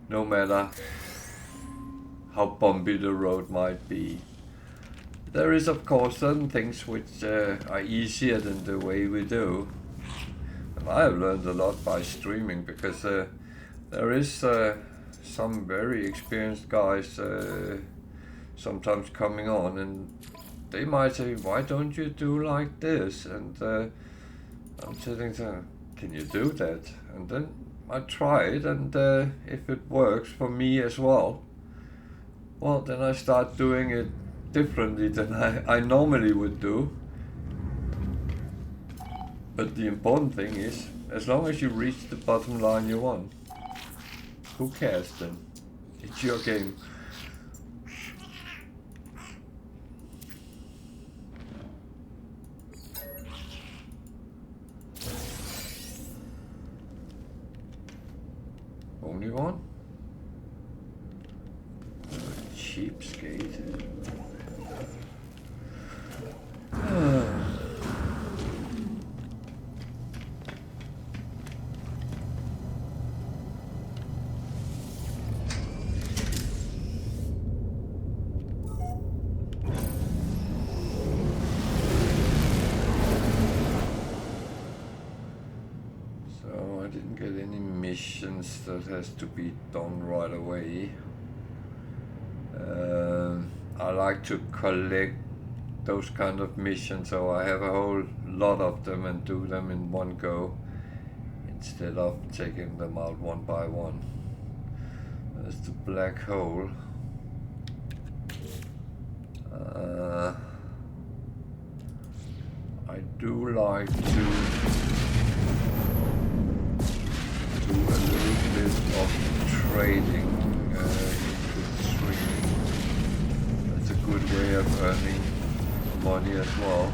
no matter how bumpy the road might be. There is of course certain things which are easier than the way we do, and I have learned a lot by streaming, because there is some very experienced guys sometimes coming on, and they might say, why don't you do like this? And I'm sitting there, can you do that? And then I try it, and if it works for me as well, well, then I start doing it differently than I normally would do. But the important thing is, as long as you reach the bottom line you want, who cares then? It's your game. Only one? Cheapskate. So I didn't get any missions that has to be done right away. I like to collect those kind of missions, so I have a whole lot of them and do them in one go instead of taking them out one by one. There's the black hole. I do like to do a little bit of trading into the stream. That's a good way of earning money as well.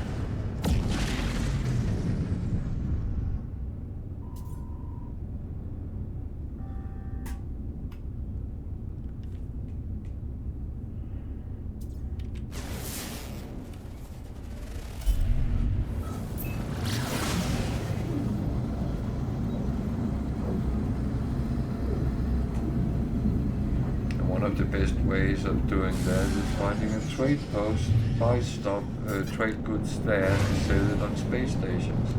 The best ways of doing that is finding a trade post, buy stuff, trade goods there and sell it on space stations.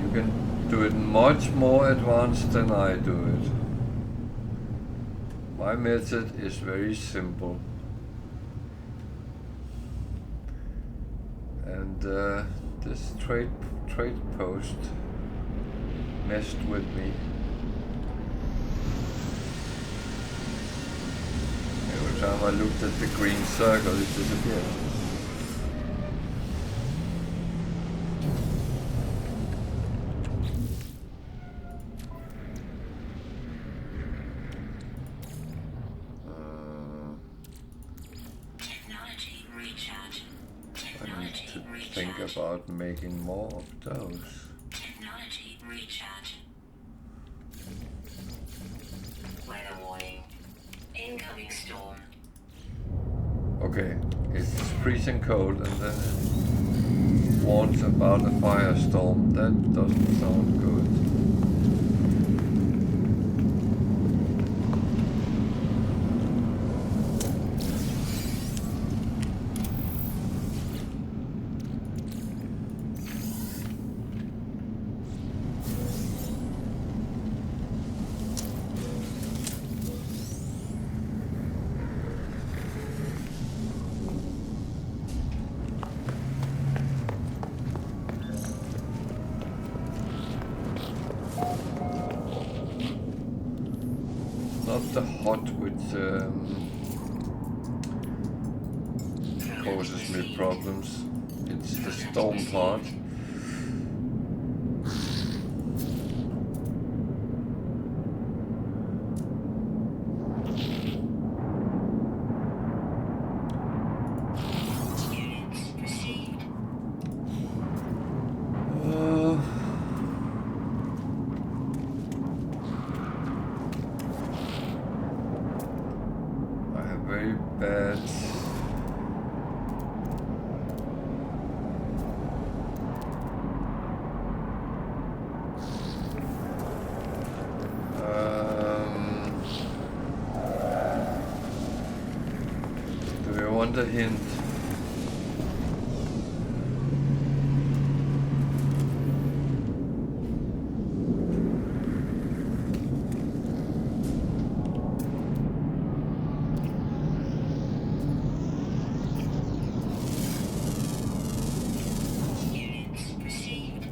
You can do it much more advanced than I do it. My method is very simple. And this trade post messed with me. Every time I looked at the green circle, it disappeared. Technology recharge. I need to think about making more of those. Technology recharge. Weather warning. Incoming storm. Okay, it's freezing cold and then it warns about a firestorm. That doesn't sound good. Not the hot which causes me problems. It's the storm part. Units received. I have very bad do you want a hint? Units received.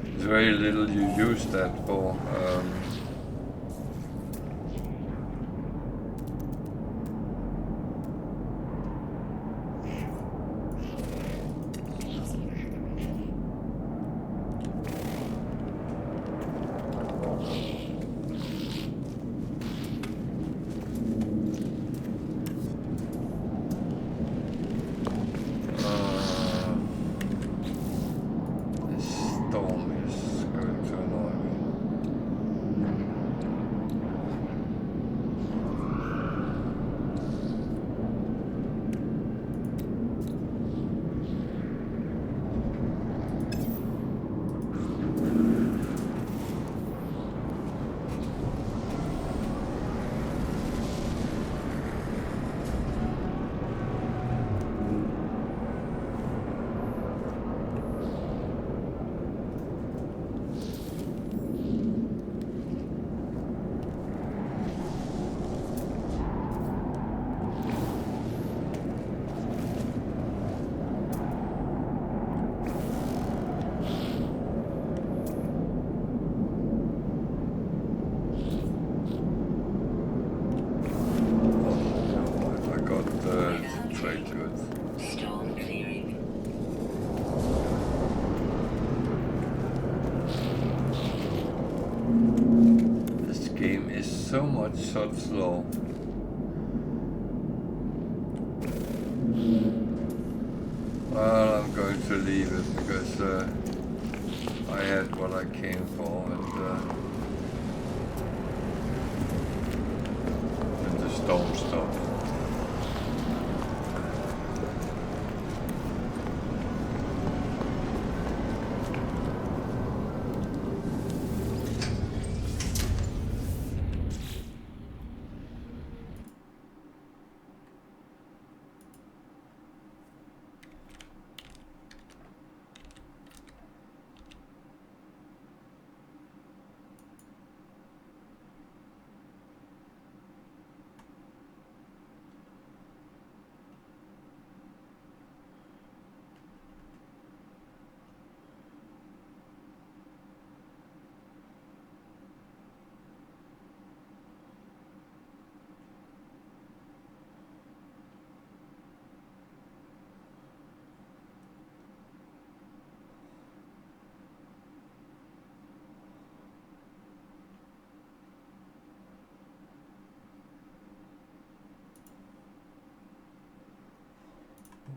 There's very little you use that for. very good. Storm clearing. This game is so much so slow. Well, I'm going to leave it because I had what I came for, and the storm stopped.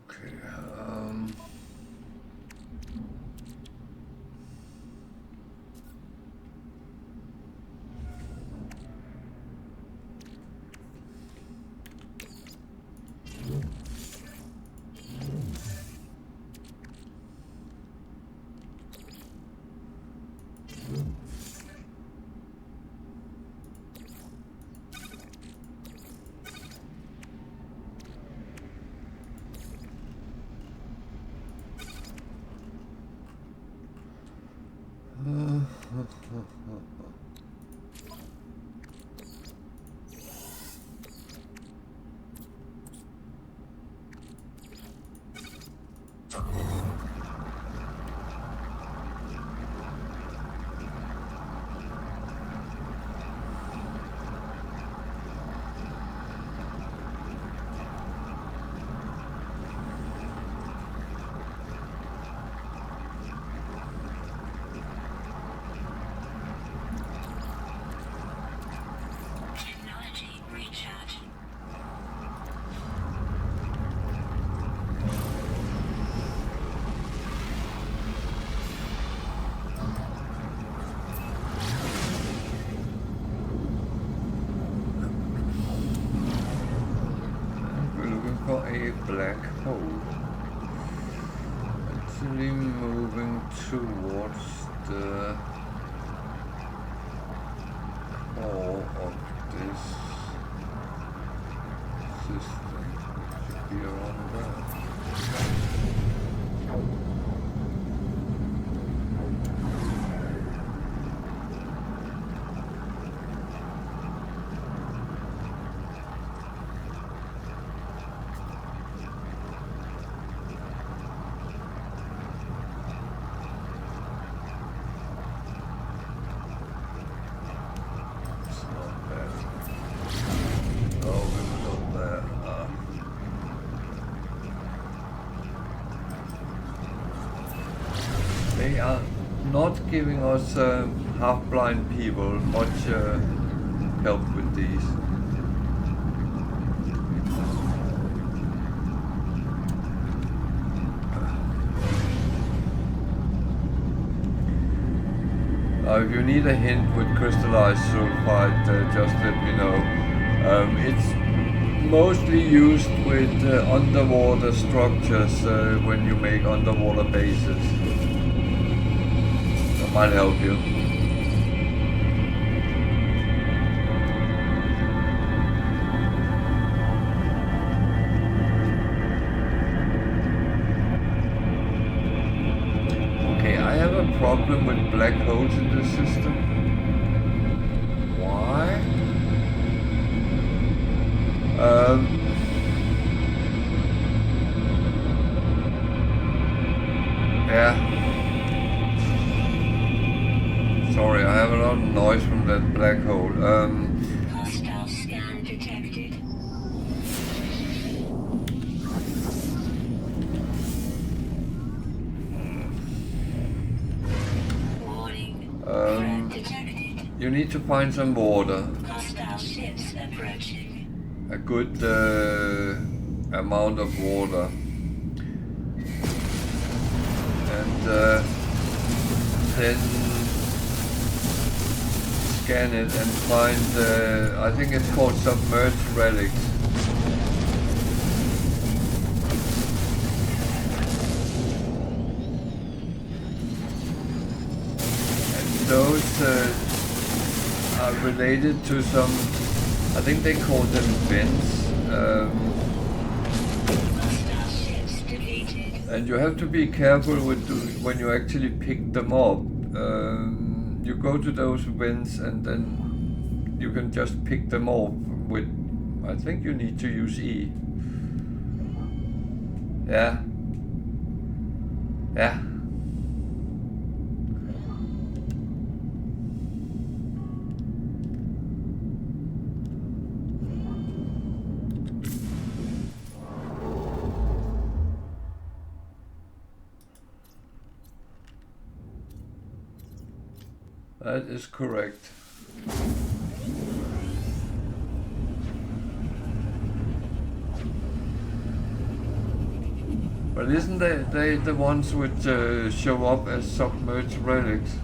Okay, Technology recharging. we're looking for a black hole. Actually moving towards the core of this system. Should be around there. It's not there. Oh, we were not there. They are not giving us half-blind people much help with these. If you need a hint with crystallized sulfide, just let me know. It's mostly used with underwater structures when you make underwater bases. That might help you. Okay, I have a problem with black holes in this system. Why? Yeah. Sorry, I have a lot of noise from that black hole. Hostile scan detected. you need to find some water. Hostile ships approaching. A good amount of water. And then scan it and find, I think it's called submerged relics. And those are related to some, I think they call them vents. Hostile ships defeated. And you have to be careful with when you actually pick them up. You go to those vents and then you can just pick them up with, I think you need to use E. Yeah. Yeah. That is correct. But isn't they the ones which show up as submerged relics?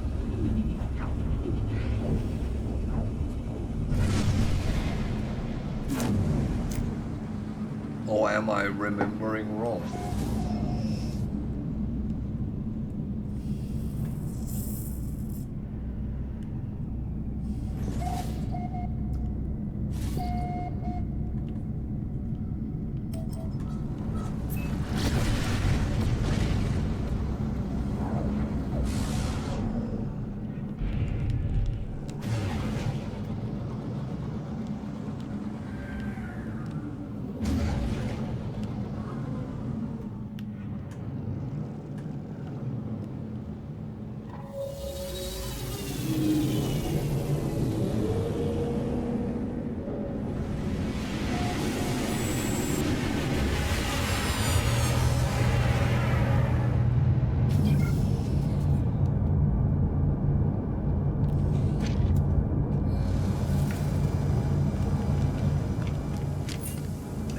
Or am I remembering wrong?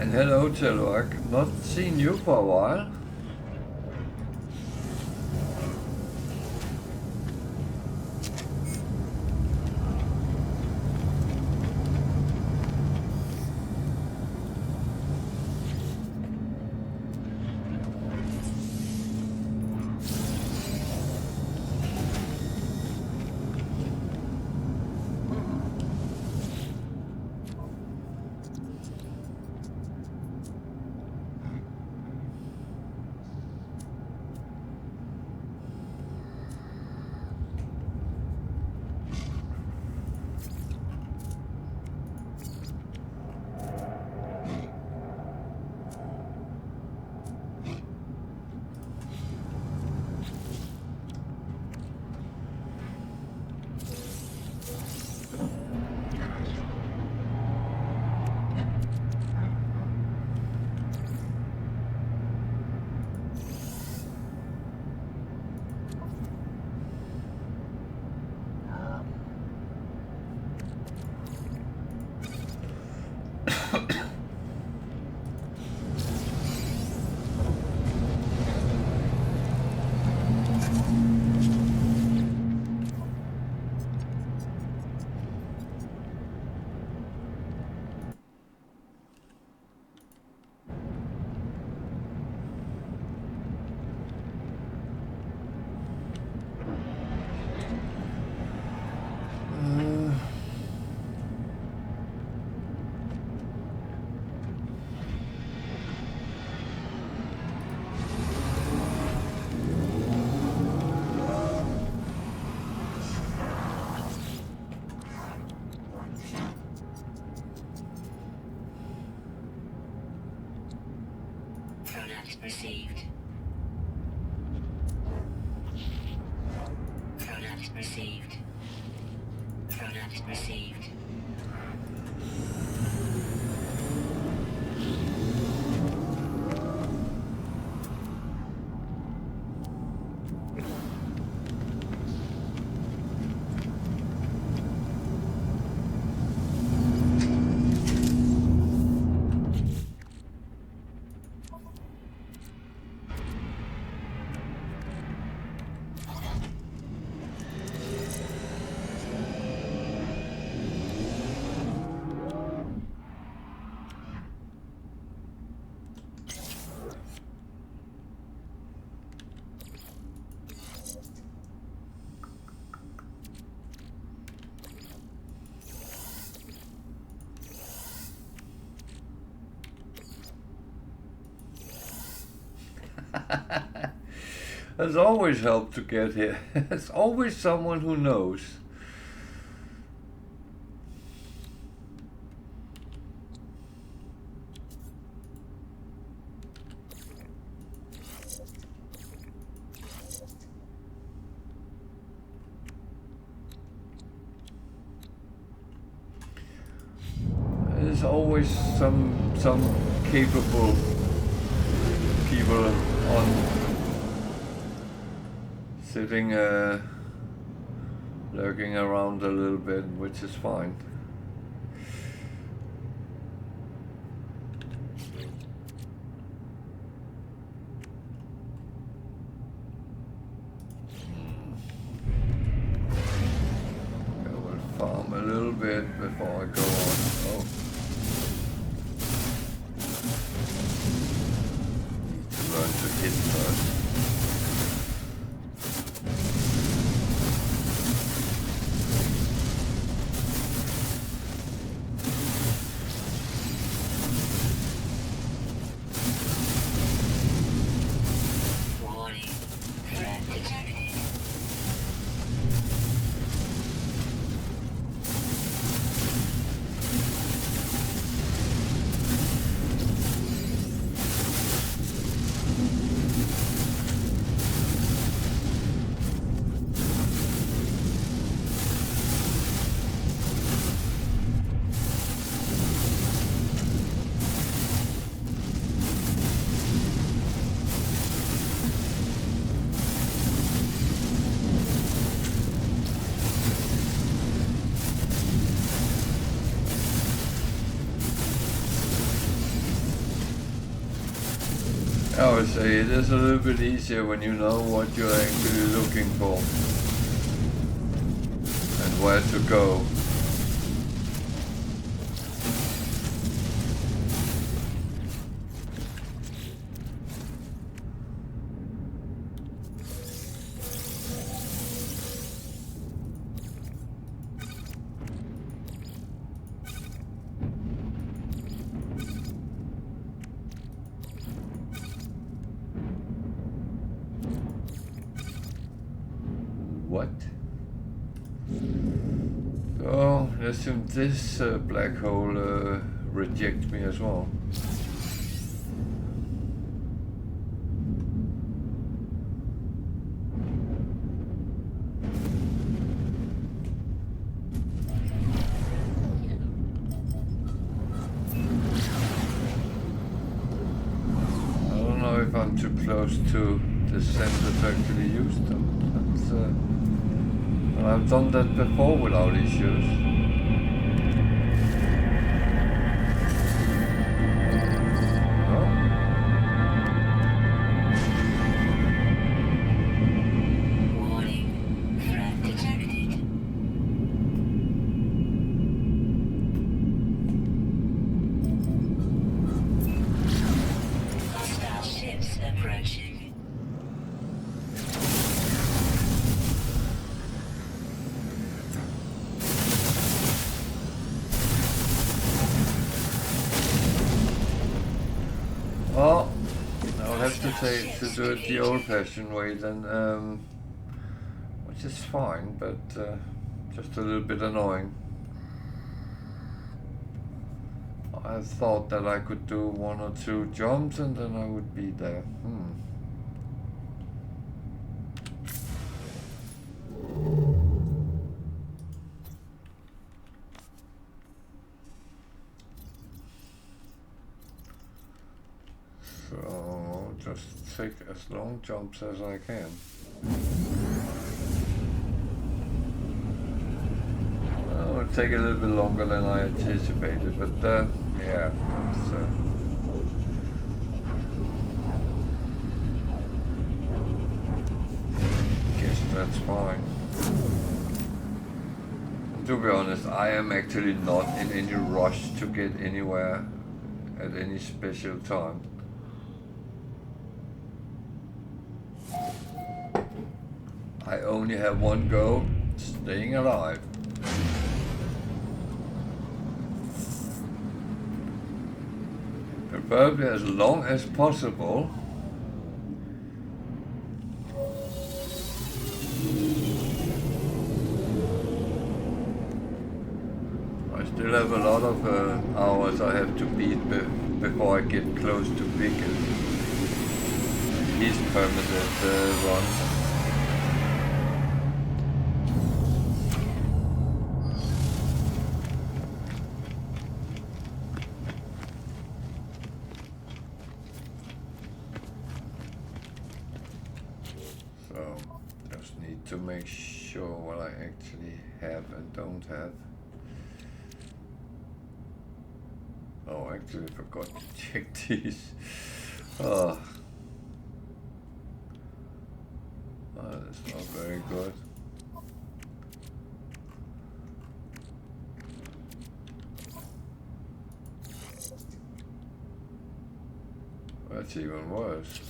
And hello, Teluak. Not seen you for a while. Received. Product received. Product received. There's always help to get here. There's always someone who knows. There's always some capable people on sitting lurking around a little bit, which is fine. I will farm a little bit before I go on. Oh. Learn to hit first. Warning. Threat detected. I would say it is a little bit easier when you know what you're actually looking for and where to go. What? So, assume this black hole rejects me as well. I don't know if I'm too close to the center to actually use them. That's, I've done that before without issues. Warning. Threat detected. Hostile ships approaching. Well, I'll have to do it the old-fashioned way then, which is fine, but just a little bit annoying. I thought that I could do 1 or 2 jumps and then I would be there. So just take as long jumps as I can. Well, it'll take a little bit longer than I anticipated, but yeah, guess that's fine. To be honest, I am actually not in any rush to get anywhere at any special time. I only have one goal, staying alive. Preferably as long as possible. have to beat before I get close to Bickle. His permanent run. So, just need to make sure what I actually have and don't have. Oh, I actually forgot to check these. Oh. Oh, that's not very good. That's even worse.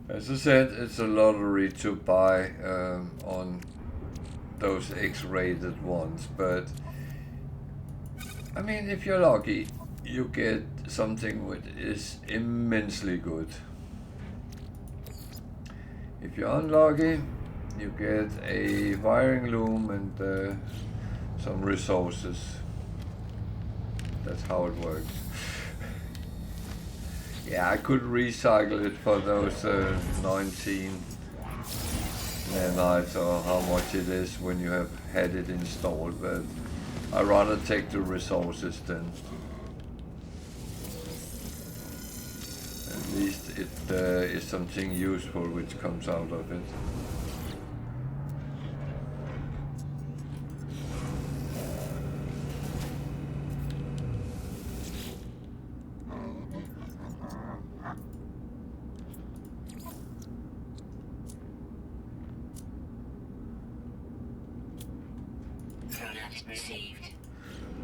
As I said, it's a lottery to buy on those X-rated ones, but I mean, if you're lucky, you get something which is immensely good. If you're unlucky, you get a wiring loom and some resources. That's how it works. Yeah, I could recycle it for those 19 nanites or how much it is when you have had it installed, but I'd rather take the resources then. At least it is something useful which comes out of it.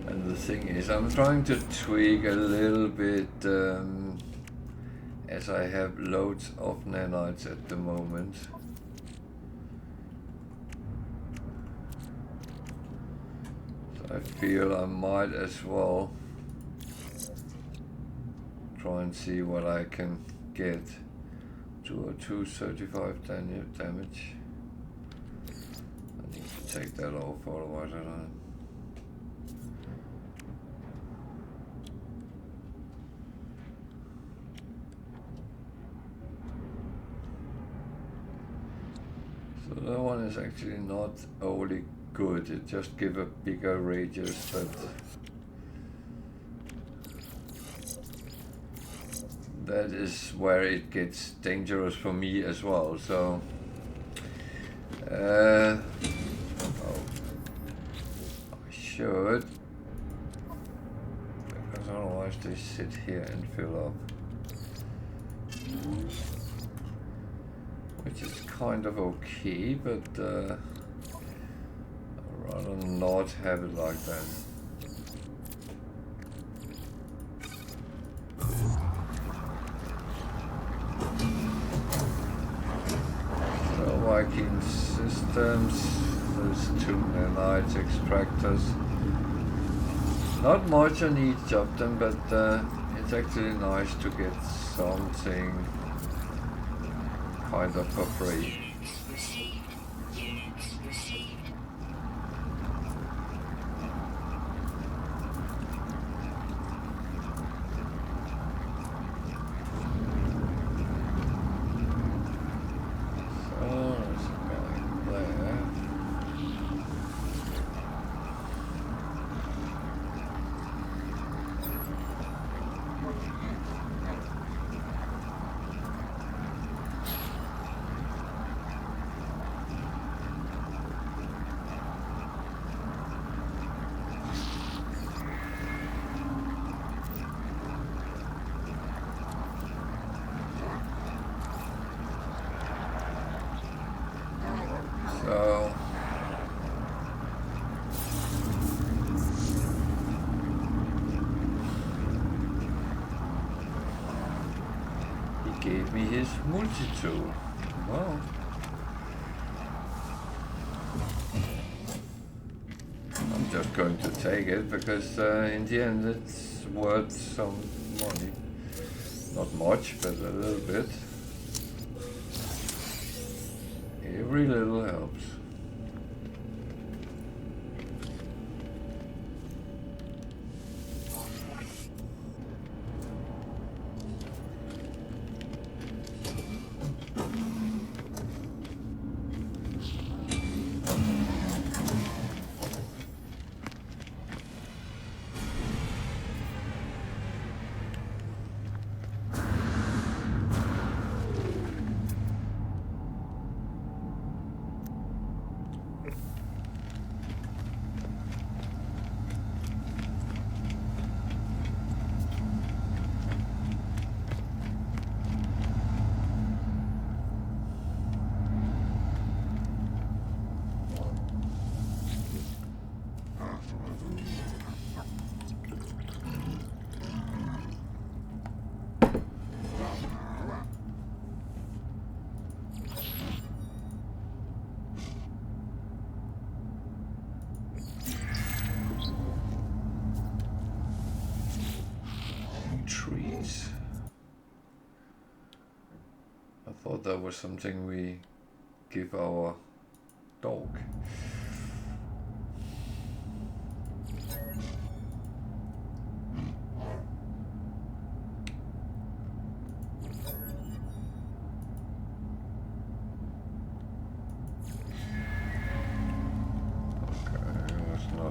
And the thing is, I'm trying to tweak a little bit as I have loads of nanites at the moment. So I feel I might as well try and see what I can get. 235 damage. I need to take that off, otherwise I don't. So that one is actually not overly good. It just gives a bigger radius, but that is where it gets dangerous for me as well. So I should, because otherwise they sit here and fill up, which is kind of okay, but I'd rather not have it like that. Viking systems, there's 2 nanite extractors. Not much on each of them, but it's actually nice to get something kind of for free. Gave me his multi-tool. Well, I'm just going to take it because in the end it's worth some money. Not much, but a little bit. Every little helps. change. I thought that was something we give our dog.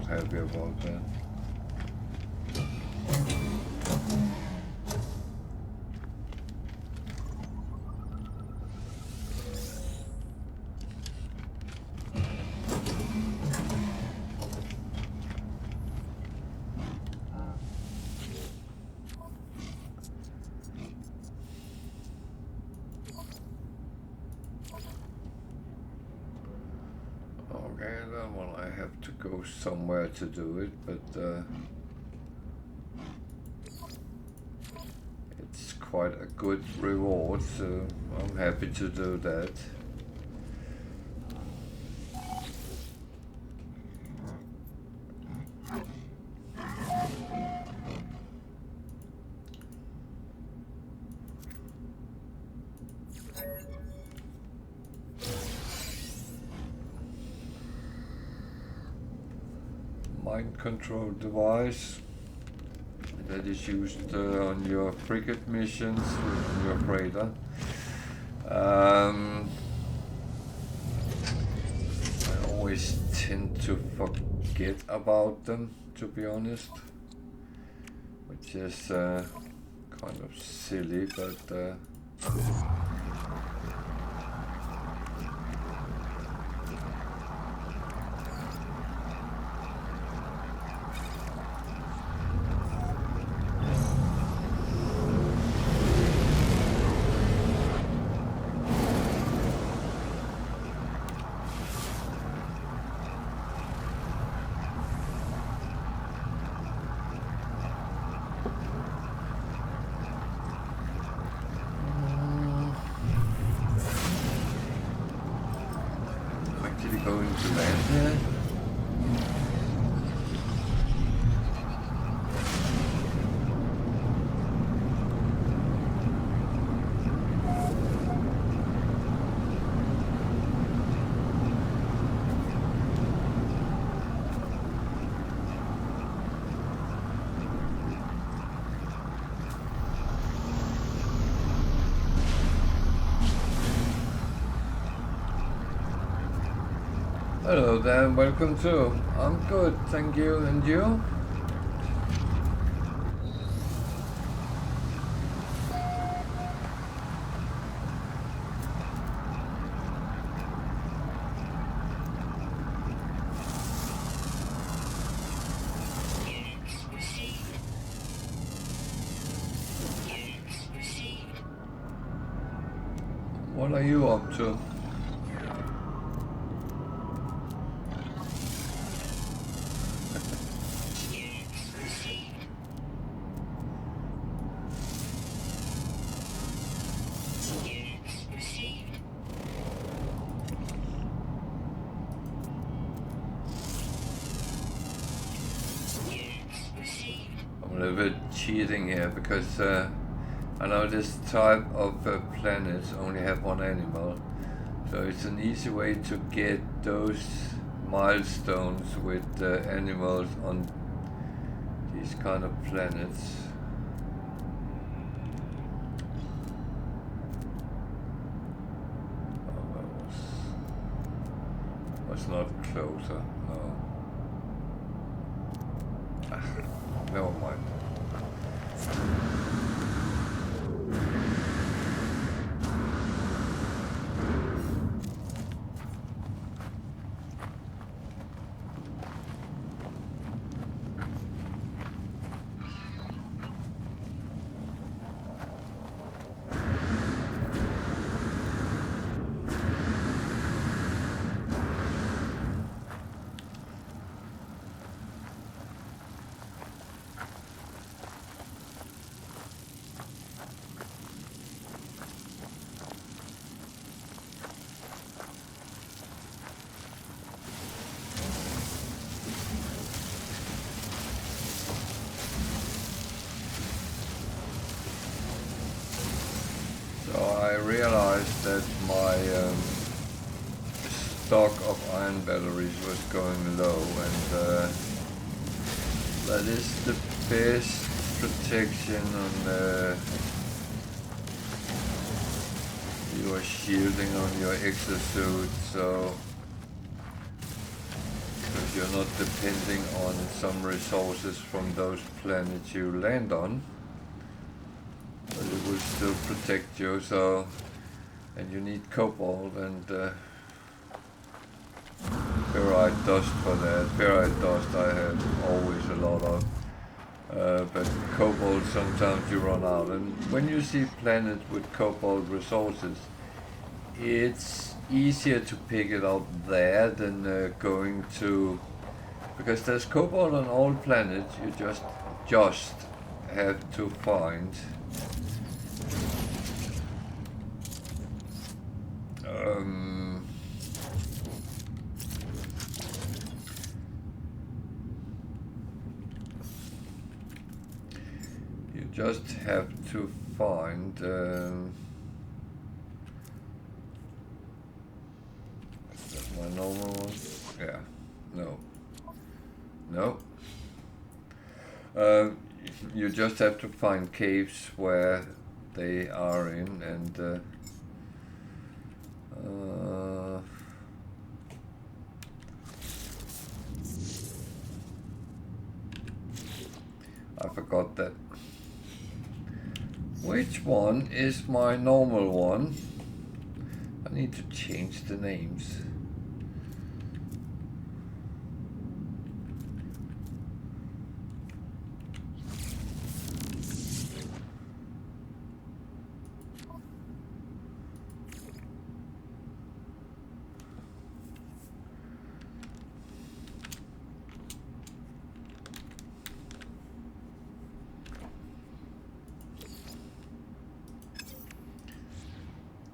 Happy about that. Okay, then well, I have to go somewhere to do it, but it's quite a good reward, so I'm happy to do that. Mind control device that is used on your frigate missions with your freighter. I always tend to forget about them, to be honest, which is kind of silly, but going to land here. Hello there, welcome to. I'm good, thank you, and you? What are you up to? Cheating here because I know this type of planets only have one animal, so it's an easy way to get those milestones with animals on these kind of planets. Oh, that was not closer, no. Never mind. realized that my stock of iron batteries was going low, and that is the best protection on your shielding on your exosuit, so because you're not depending on some resources from those planets you land on, but it will still protect you. So, and you need cobalt and ferrite dust for that. Ferrite dust I have always a lot of, but cobalt sometimes you run out. And when you see planets with cobalt resources, it's easier to pick it up there than going to, because there's cobalt on all planets. You just have to find you just have to find that's my normal one. Yeah, no. You just have to find caves where they are in, and I forgot that. Which one is my normal one? I need to change the names.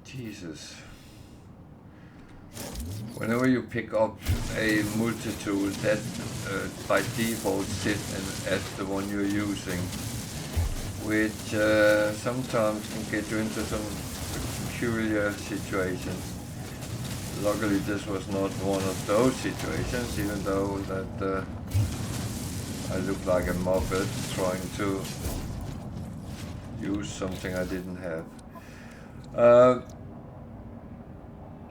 Jesus. Whenever you pick up a multi-tool, that by default sits as the one you're using, which sometimes can get you into some peculiar situations. Luckily this was not one of those situations, even though that I look like a muppet trying to use something I didn't have.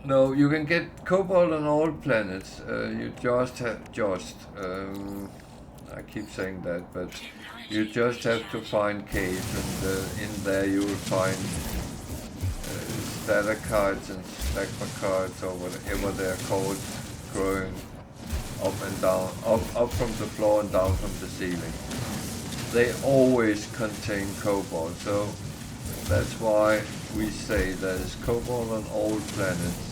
No, you can get cobalt on all planets. You just have I keep saying that, but you just have to find caves, and in there you will find stalactites and stalagmites or whatever they're called, growing up and down, up from the floor and down from the ceiling. They always contain cobalt, so that's why we say there is cobalt on all planets.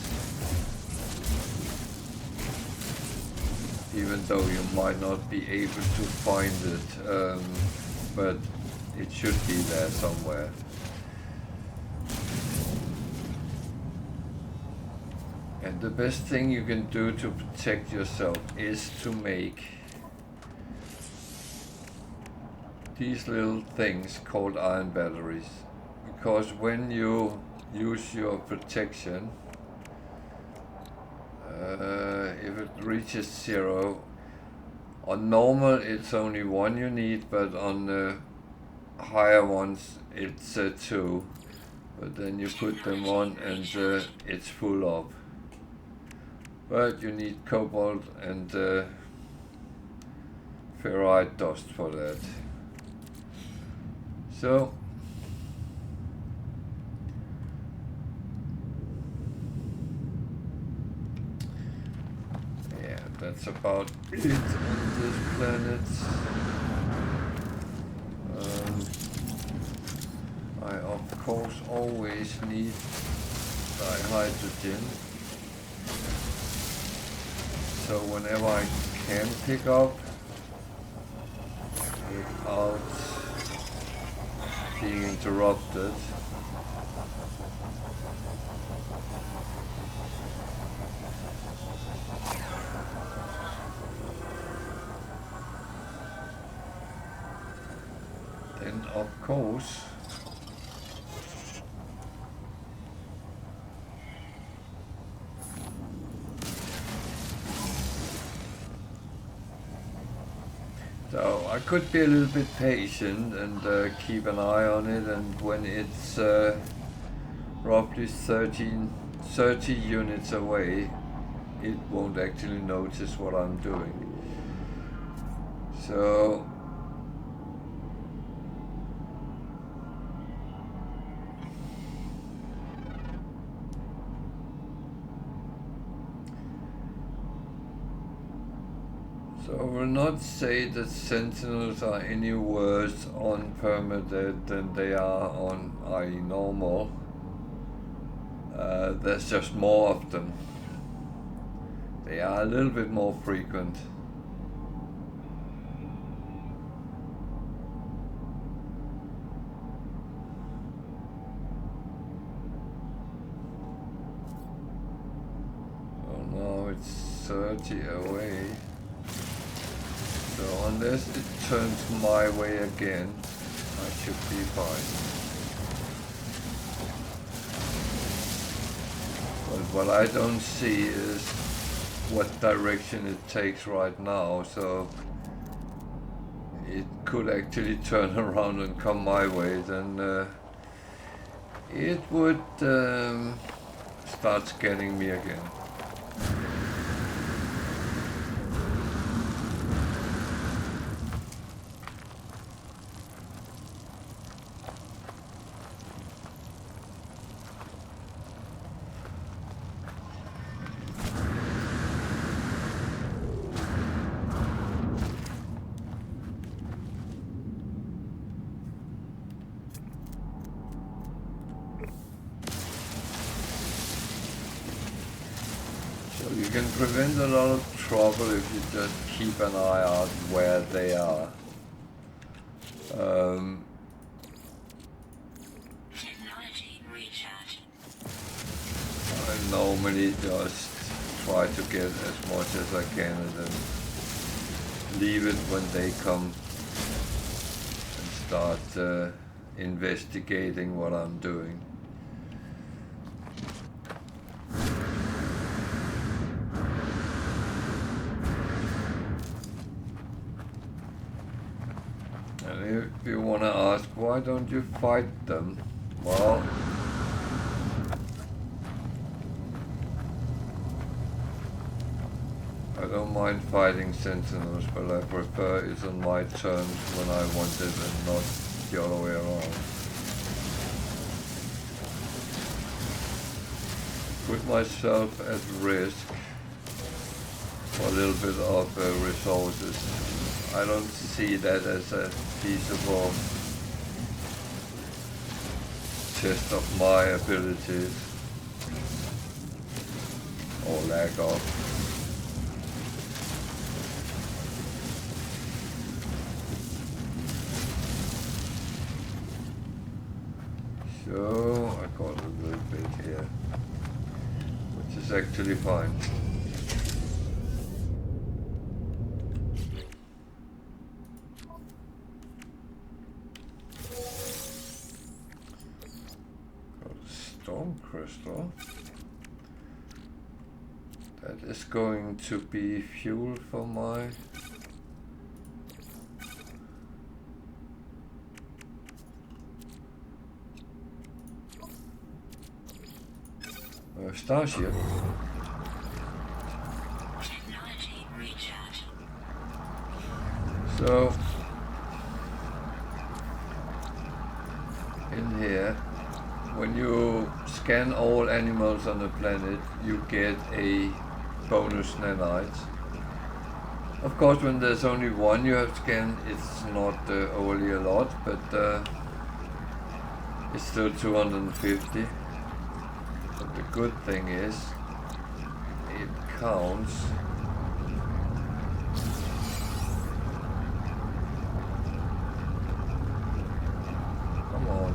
Even though you might not be able to find it, but it should be there somewhere. And the best thing you can do to protect yourself is to make these little things called iron batteries. Because when you use your protection, if it reaches 0, on normal it's only 1 you need, but on the higher ones it's 2. But then you put them on and it's full up. But you need cobalt and ferrite dust for that. So yeah, that's about it on this planet. I of course always need dihydrogen. So whenever I can pick up without being interrupted, then of course I could be a little bit patient and keep an eye on it, and when it's roughly 30 units away, it won't actually notice what I'm doing. So I will not say that sentinels are any worse on Permadeath than they are on IE normal. There's just more of them. They are a little bit more frequent. So now it's 30 away. So unless it turns my way again, I should be fine. But what I don't see is what direction it takes right now, so it could actually turn around and come my way, then it would start scanning me again. You can prevent a lot of trouble if you just keep an eye out where they are. Technology recharge. I normally just try to get as much as I can and then leave it when they come and start investigating what I'm doing. If you want to ask, why don't you fight them? Well, I don't mind fighting sentinels, but I prefer it's on my terms when I want it and not the other way around. Put myself at risk for a little bit of resources. I don't see that as a feasible test of my abilities, or lack of. So I got a little bit here, which is actually fine. Storm crystal. That is going to be fuel for my starship. Technology recharge. So in here, when you scan all animals on the planet, you get a bonus nanites. Of course, when there's only one you have scanned, it's not overly a lot, but it's still 250. But the good thing is, it counts. Come on.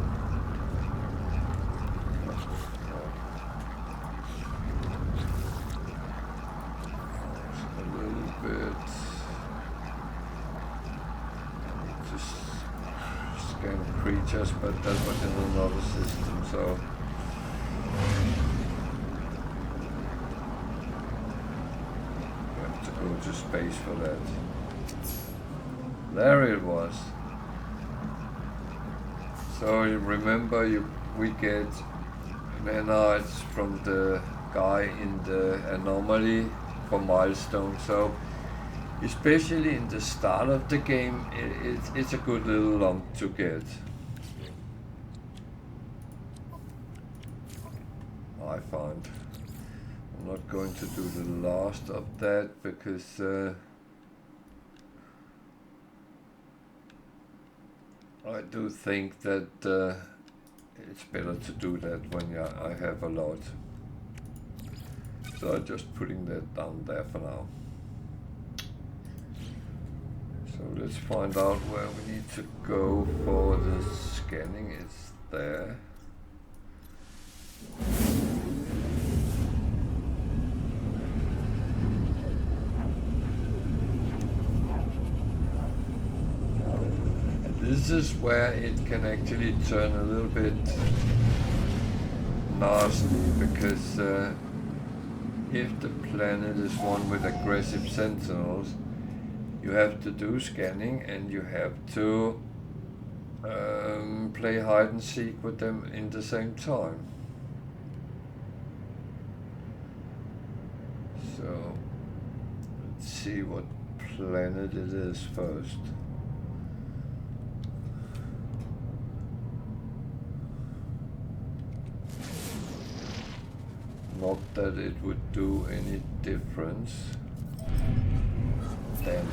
Creatures, but that was in another system, so we have to go to space for that. There it was. So you remember we get nanites from the guy in the anomaly for milestone. So especially in the start of the game, it's a good little lump to get. I find. I'm not going to do the last of that because I do think that it's better to do that when I have a lot. So I'm just putting that down there for now. So let's find out where we need to go for the scanning. It's there. This is where it can actually turn a little bit nasty, because if the planet is one with aggressive sentinels, you have to do scanning and you have to play hide and seek with them in the same time. So let's see what planet it is first. Not that it would do any difference. Damn.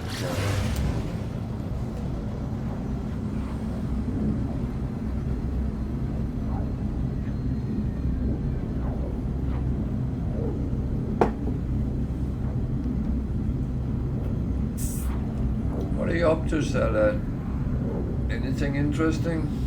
What are you up to, Salad? Anything interesting?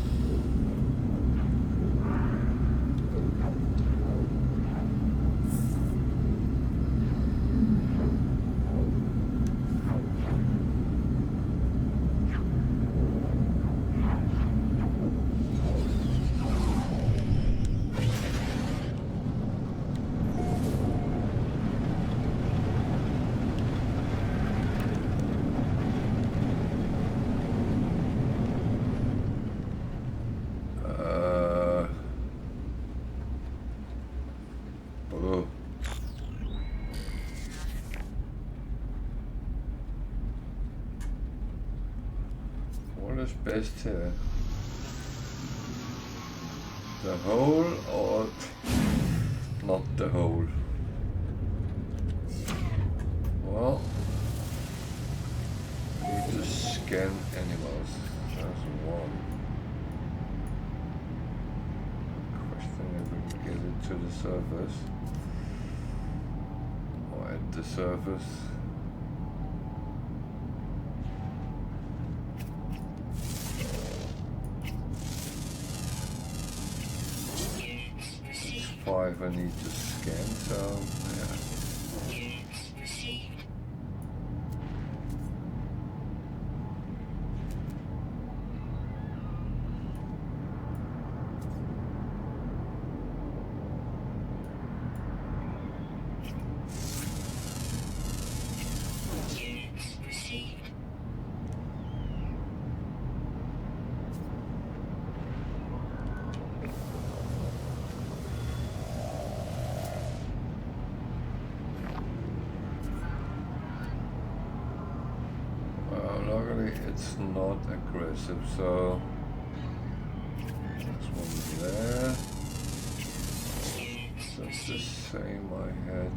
Best here. The hole or not the hole? Well, need to scan animals. There's one. Question if we can get it to the surface. Or at the surface. I need to scan, so yeah. It's not aggressive, so this one there. That's the same I had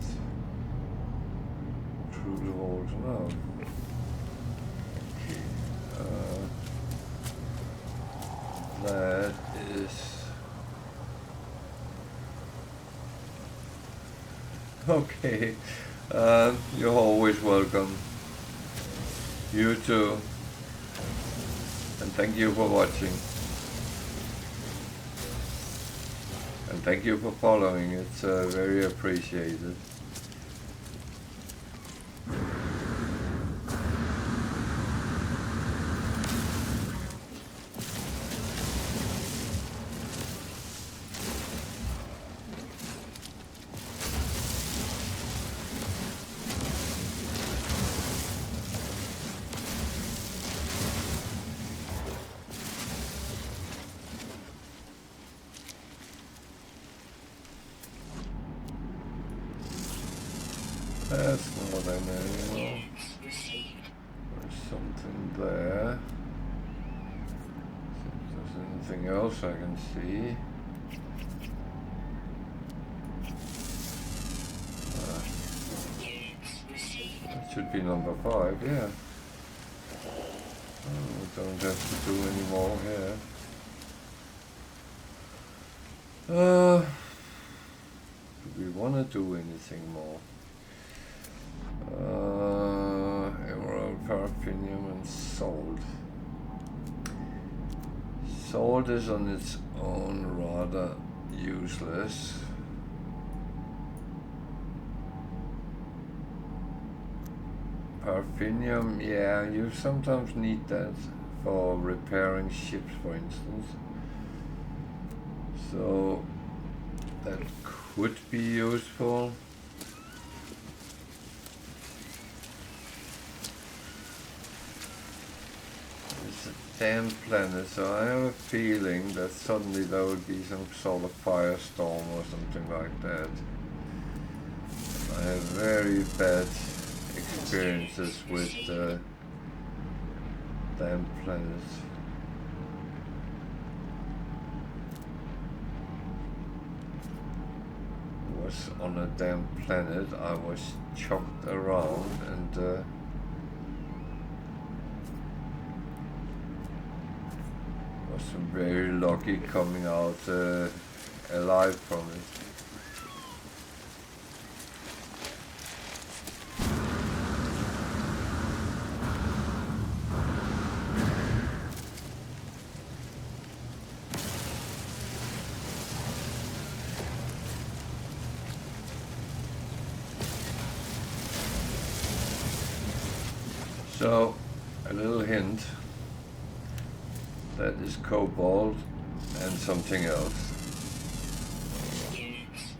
through the holes now. Okay. That is okay. You're always welcome. You too. And thank you for watching. And thank you for following. It's very appreciated. That's not an animal. There's something there. See if there's anything else I can see. That should be number 5, yeah. Oh, we don't have to do any more here. Do we want to do anything more? Emerald, paraffinium and salt. Salt is on its own rather useless. Paraffinium, yeah, you sometimes need that for repairing ships, for instance. So that could be useful. It's a damn planet, so I have a feeling that suddenly there will be some sort of firestorm or something like that. I have very bad experiences with damn planets. Was on a damn planet, I was chucked around and was very lucky coming out alive from it. So, a little hint, that is cobalt and something else.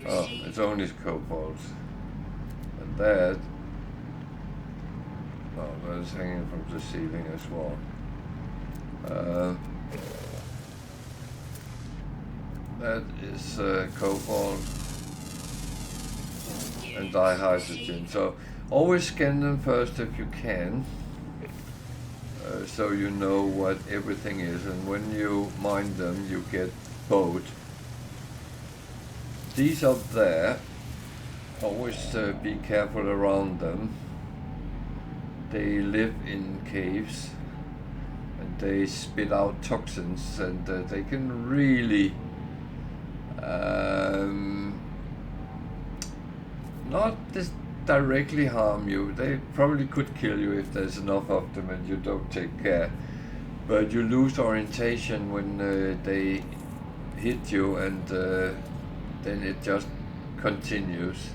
Oh, it's only cobalt. And that, oh, that is hanging from the ceiling as well. That is cobalt and dihydrogen. So, always scan them first if you can. So you know what everything is, and when you mine them you get both. These up there, always be careful around them. They live in caves and they spit out toxins, and they can really not just directly harm you. They probably could kill you if there's enough of them and you don't take care, but you lose orientation when they hit you, and then it just continues.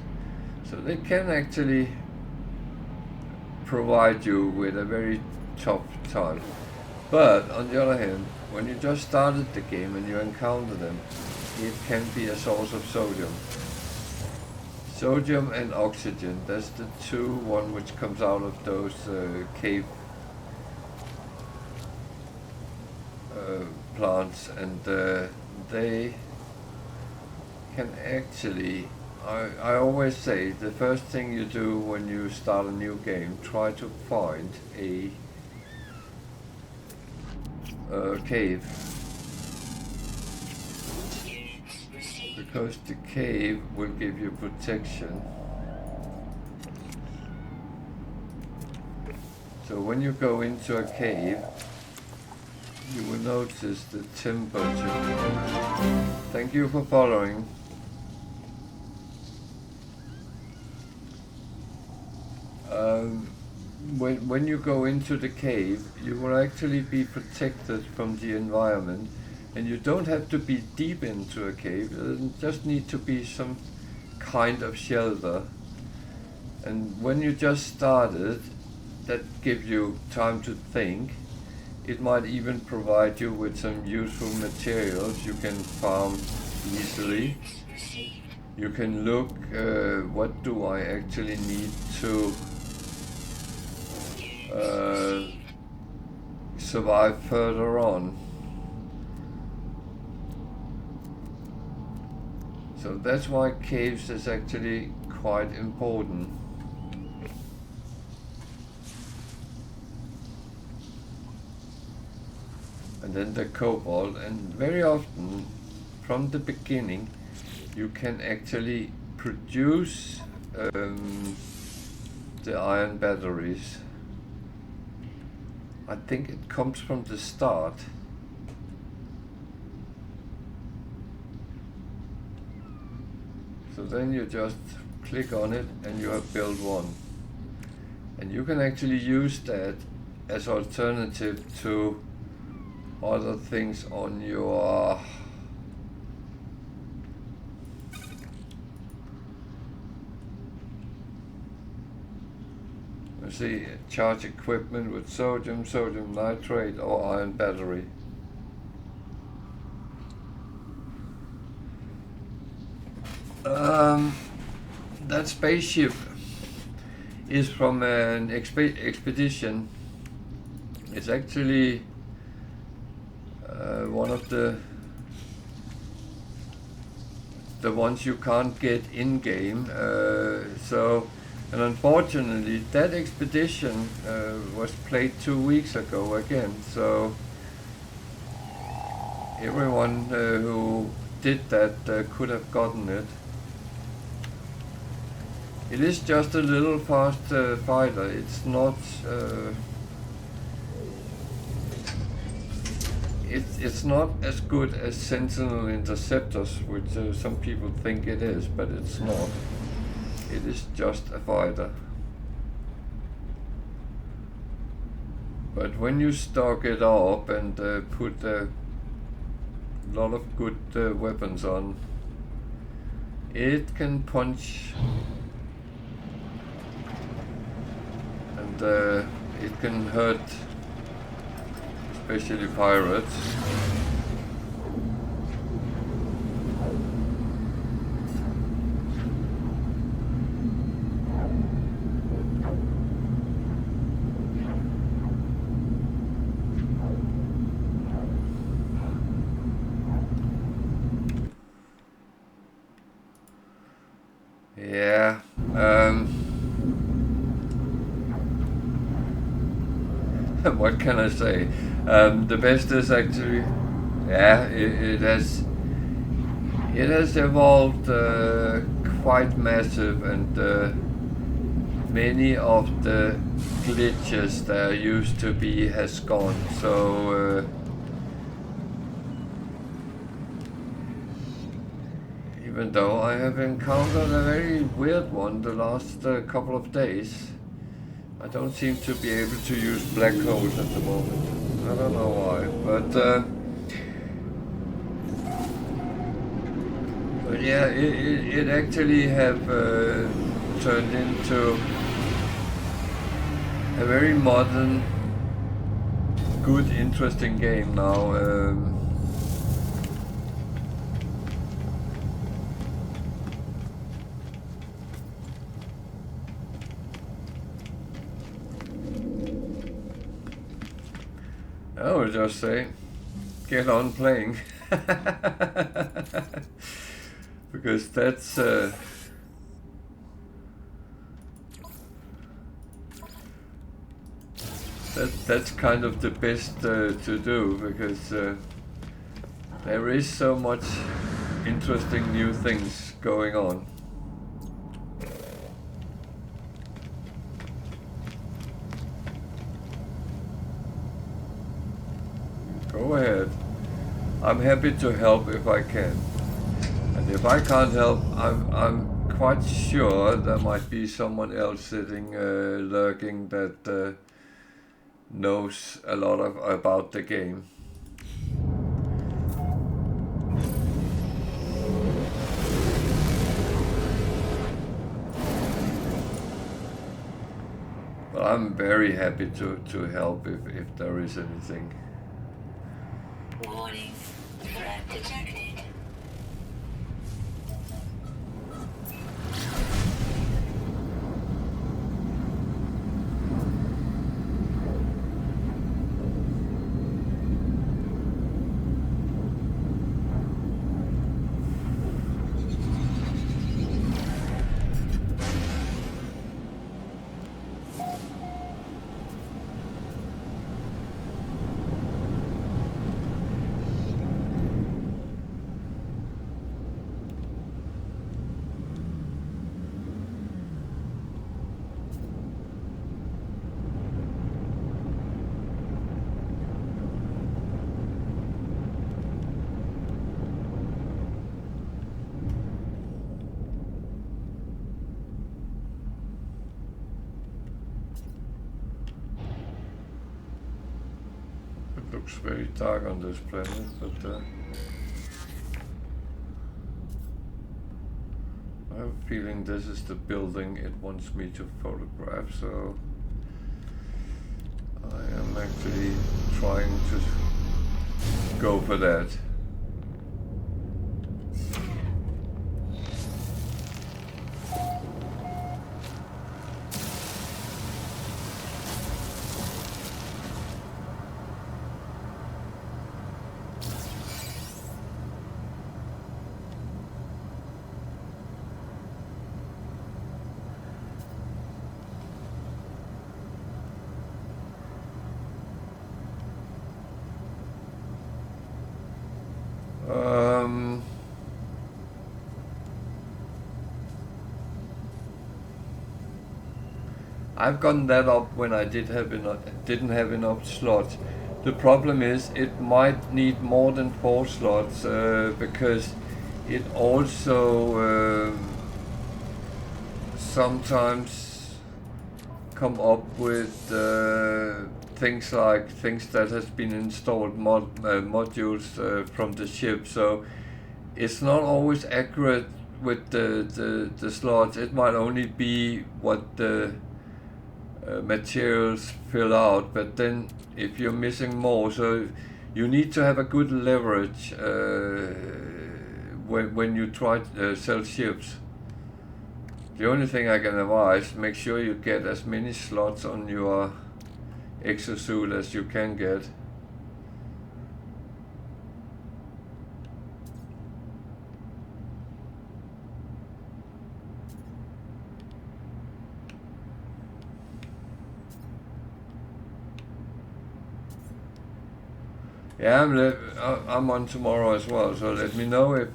So they can actually provide you with a very tough time. But on the other hand, when you just started the game and you encounter them, it can be a source of sodium. Sodium and oxygen, that's the one which comes out of those cave plants, and they can actually, I always say, the first thing you do when you start a new game, try to find a cave. Because the cave will give you protection. So when you go into a cave, you will notice the temperature. Thank you for following. When you go into the cave, you will actually be protected from the environment. And you don't have to be deep into a cave, it just need to be some kind of shelter. And when you just started, that gives you time to think. It might even provide you with some useful materials you can farm easily. You can look, what do I actually need to survive further on. So that's why caves is actually quite important. and then the cobalt, and very often from the beginning you can actually produce the iron batteries. I think it comes from the start. So then you just click on it and you have built one. And you can actually use that as alternative to other things on your see, charge equipment with sodium, sodium nitrate or iron battery. That spaceship is from an expedition. It's actually one of the ones you can't get in game. And unfortunately, that expedition was played 2 weeks ago again. So everyone who did that could have gotten it. It is just a little fast fighter. It's not. It's not as good as Sentinel Interceptors, which some people think it is, but it's not. It is just a fighter. But when you stock it up and put a lot of good weapons on, it can punch, and it can hurt, especially pirates. Yeah, what can I say? The best is actually, yeah, it has evolved quite massive, and many of the glitches there used to be has gone. So even though I have encountered a very weird one the last couple of days, I don't seem to be able to use black holes at the moment. I don't know why, but yeah, it actually have turned into a very modern, good, interesting game now. I would just say, get on playing. Because that's kind of the best to do, because there is so much interesting new things going on. Go ahead. I'm happy to help if I can. And if I can't help, I'm quite sure there might be someone else sitting lurking that knows a lot about the game. But I'm very happy to help if there is anything. Warning. Threat detected. looks very dark on this planet, but I have a feeling this is the building it wants me to photograph, so I am actually trying to go for that. I've gotten that up when I didn't have enough slots. The problem is it might need more than 4 slots because it also sometimes come up with things that has been installed modules from the ship, so it's not always accurate with the slots. It might only be what the materials fill out, but then if you're missing more, so you need to have a good leverage when you try to sell ships. The only thing I can advise, make sure you get as many slots on your exosuit as you can get. Yeah, I'm on tomorrow as well, so let me know if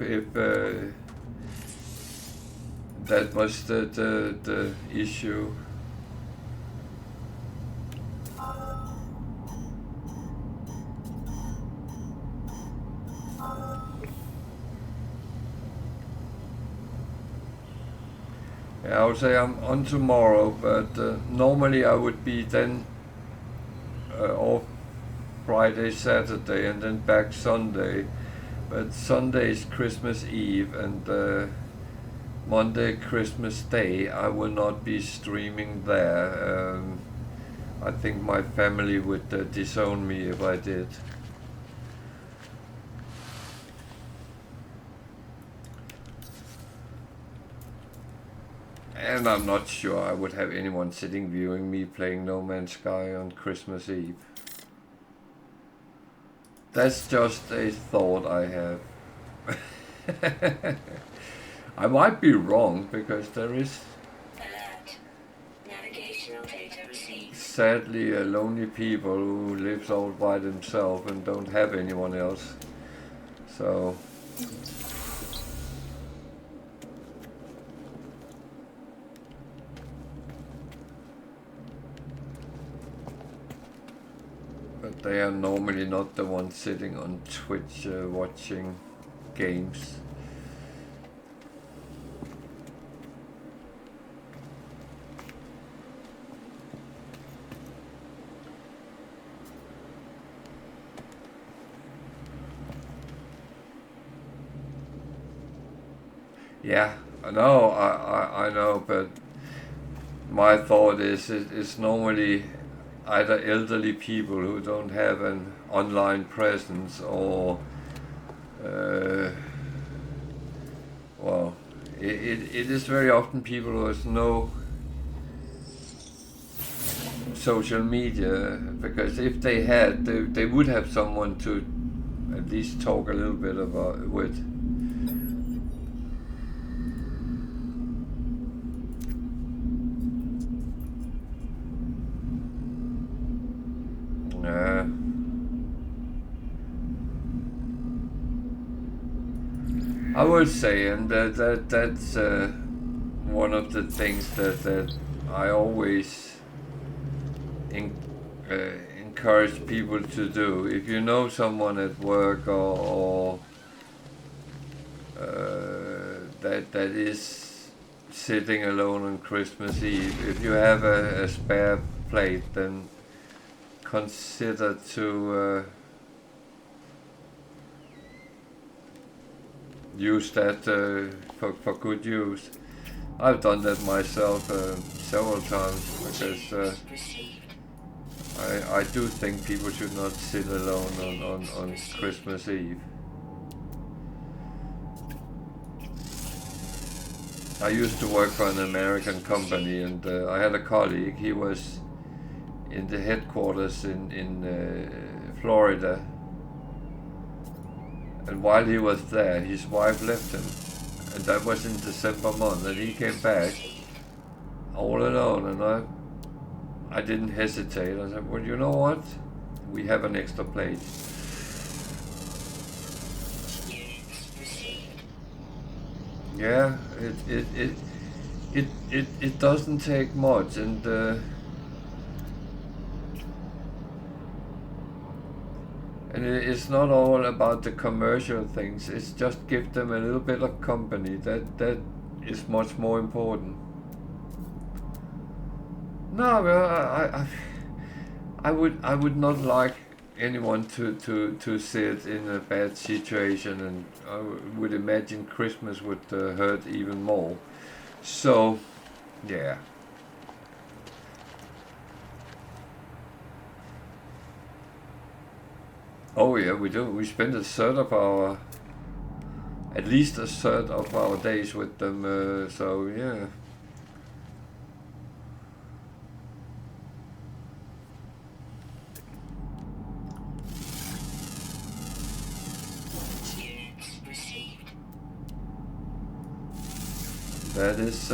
that was the issue. Yeah, I would say I'm on tomorrow, but normally I would be then off Friday, Saturday, and then back Sunday. But Sunday is Christmas Eve, and Monday, Christmas Day, I will not be streaming there. I think my family would disown me if I did. And I'm not sure I would have anyone sitting viewing me playing No Man's Sky on Christmas Eve. That's just a thought I have. I might be wrong, because there is Alert. Navigational data received. sadly lonely people who lives all by themselves and don't have anyone else. So but they are normally not the ones sitting on Twitch watching games. Yeah, I know, but my thought is it's normally either elderly people who don't have an online presence, or well, it is very often people who has no social media, because if they had, they would have someone to at least talk a little bit about with. I would say, and that's one of the things that I always encourage people to do. If you know someone at work or that is sitting alone on Christmas Eve, if you have a spare plate, then consider to use that for good use. I've done that myself several times because I do think people should not sit alone on Christmas Eve. I used to work for an American company, and I had a colleague. He was in the headquarters in Florida, and while he was there, his wife left him, and that was in December month, and he came back all alone, and I didn't hesitate. I said, well, you know what? We have an extra plate. Yeah, it doesn't take much, and it's not all about the commercial things. It's just give them a little bit of company. That is much more important. No, well, I would not like anyone to sit in a bad situation, and I would imagine Christmas would hurt even more. So, yeah. Oh yeah, we do. We spend at least a third of our days with them. So yeah. That is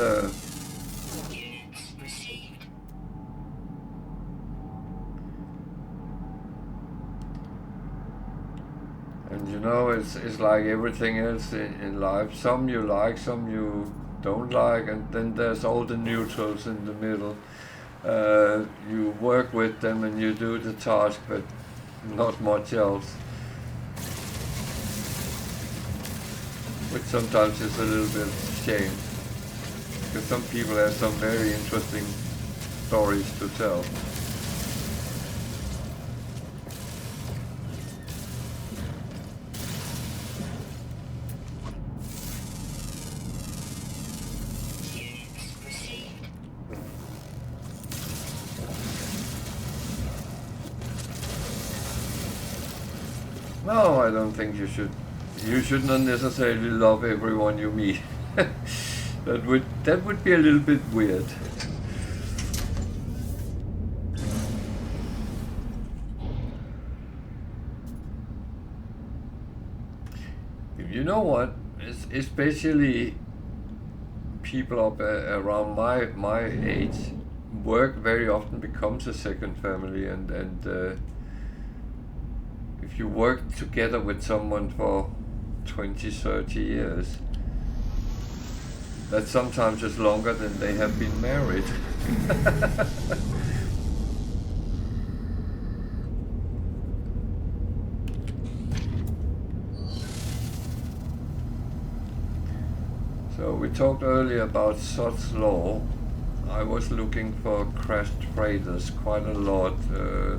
and you know, it's like everything else in life. Some you like, some you don't like, and then there's all the neutrals in the middle. You work with them and you do the task, but not much else. Which sometimes is a little bit shame, because some people have some very interesting stories to tell. No, I don't think you should. You should not necessarily love everyone you meet. That would be a little bit weird. You know what? Especially people up around my age, work very often becomes a second family, and if you work together with someone for 20, 30 years, that sometimes is longer than they have been married. So we talked earlier about Sod's Law. I was looking for crashed freighters quite a lot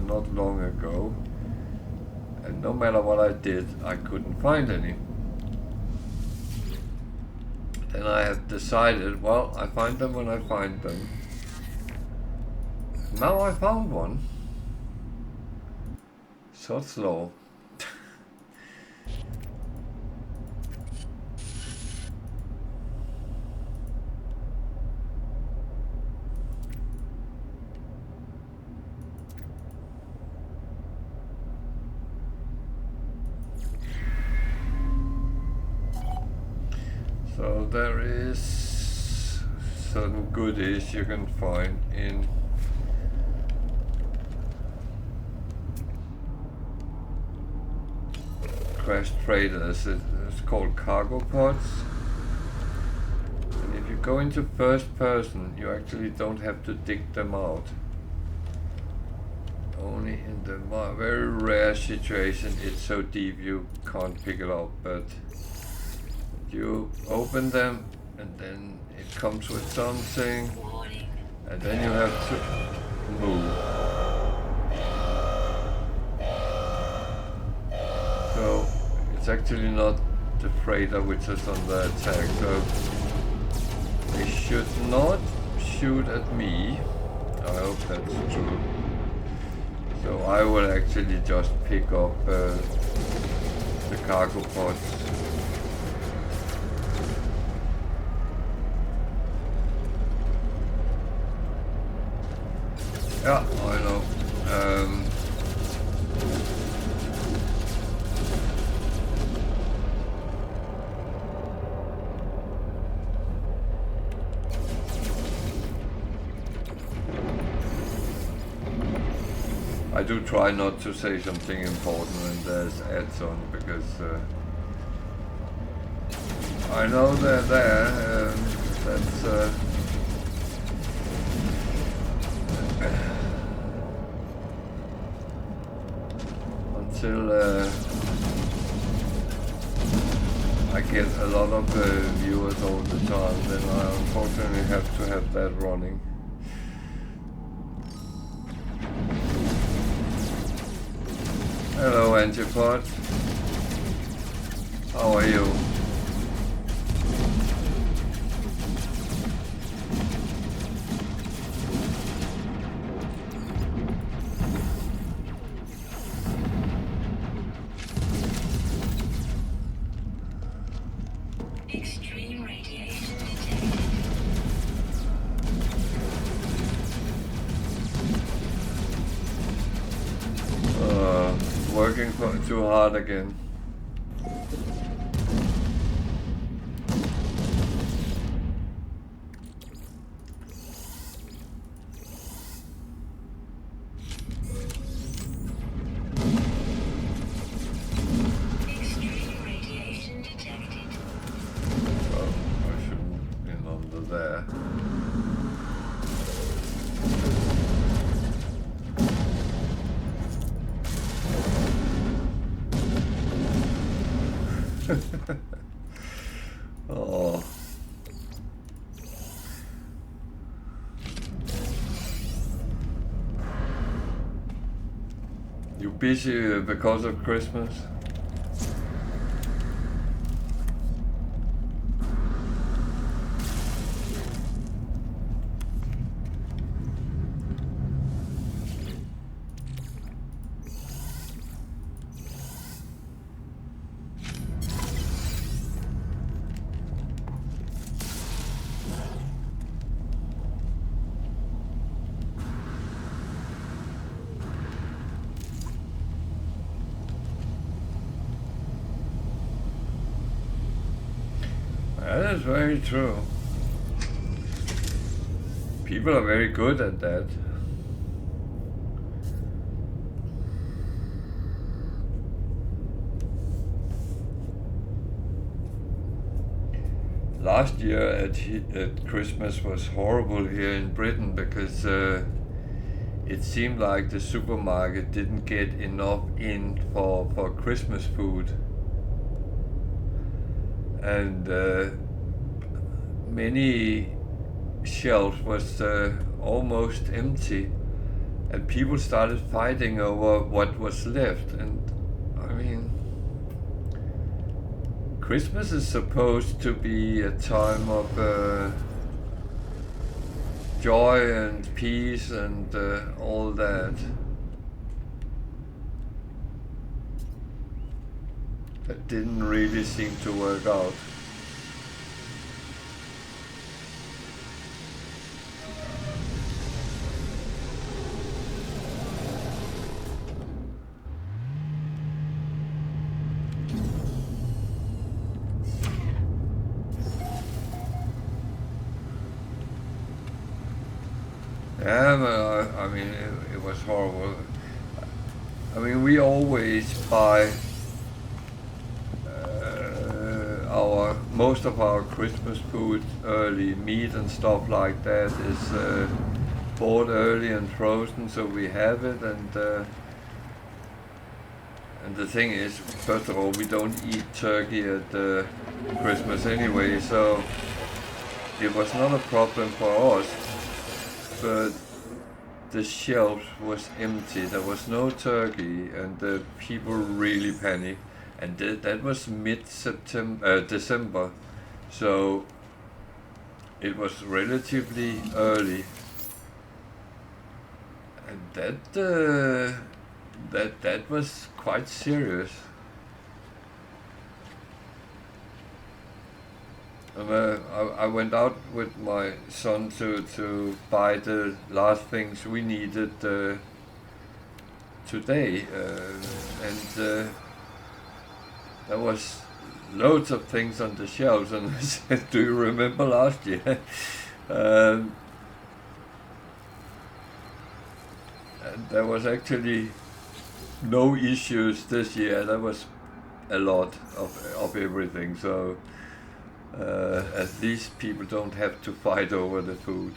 not long ago, and no matter what I did, I couldn't find any. Then I have decided, well, I find them when I find them. Now I found one. Sod's Law. So there is some goodies you can find in crashed freighters. It's called cargo pods. And if you go into first person, you actually don't have to dig them out. Only in the very rare situation it's so deep you can't pick it up, but you open them and then it comes with something, and then you have to move. So it's actually not the freighter which is under attack, so they should not shoot at me. I hope that's true. So I will actually just pick up the cargo pods. Yeah, I know. I do try not to say something important when there's ads on, because I know they're there. That's until I get a lot of viewers all the time, then I unfortunately have to have that running. Hello, Antipod. How are you? Extreme radiation detected. Working too hard again. Extreme radiation detected. Oh, I shouldn't be under there. Oh. You busy because of Christmas? That is very true. People are very good at that. Last year at Christmas was horrible here in Britain, because it seemed like the supermarket didn't get enough in for Christmas food. And many shelves was almost empty, and people started fighting over what was left. And I mean, Christmas is supposed to be a time of joy and peace and all that. That didn't really seem to work out. Yeah, but I mean, it was horrible. I mean, we always buy most of our Christmas food early. Meat and stuff like that is bought early and frozen, so we have it. And the thing is, first of all, we don't eat turkey at Christmas anyway, so it was not a problem for us. But the shelf was empty. There was no turkey, and the people really panicked. and that was mid-September, December, so it was relatively early, and that was quite serious. I went out with my son to buy the last things we needed today, and there was loads of things on the shelves, and I said, "Do you remember last year?" And there was actually no issues this year. There was a lot of everything, so at least people don't have to fight over the food.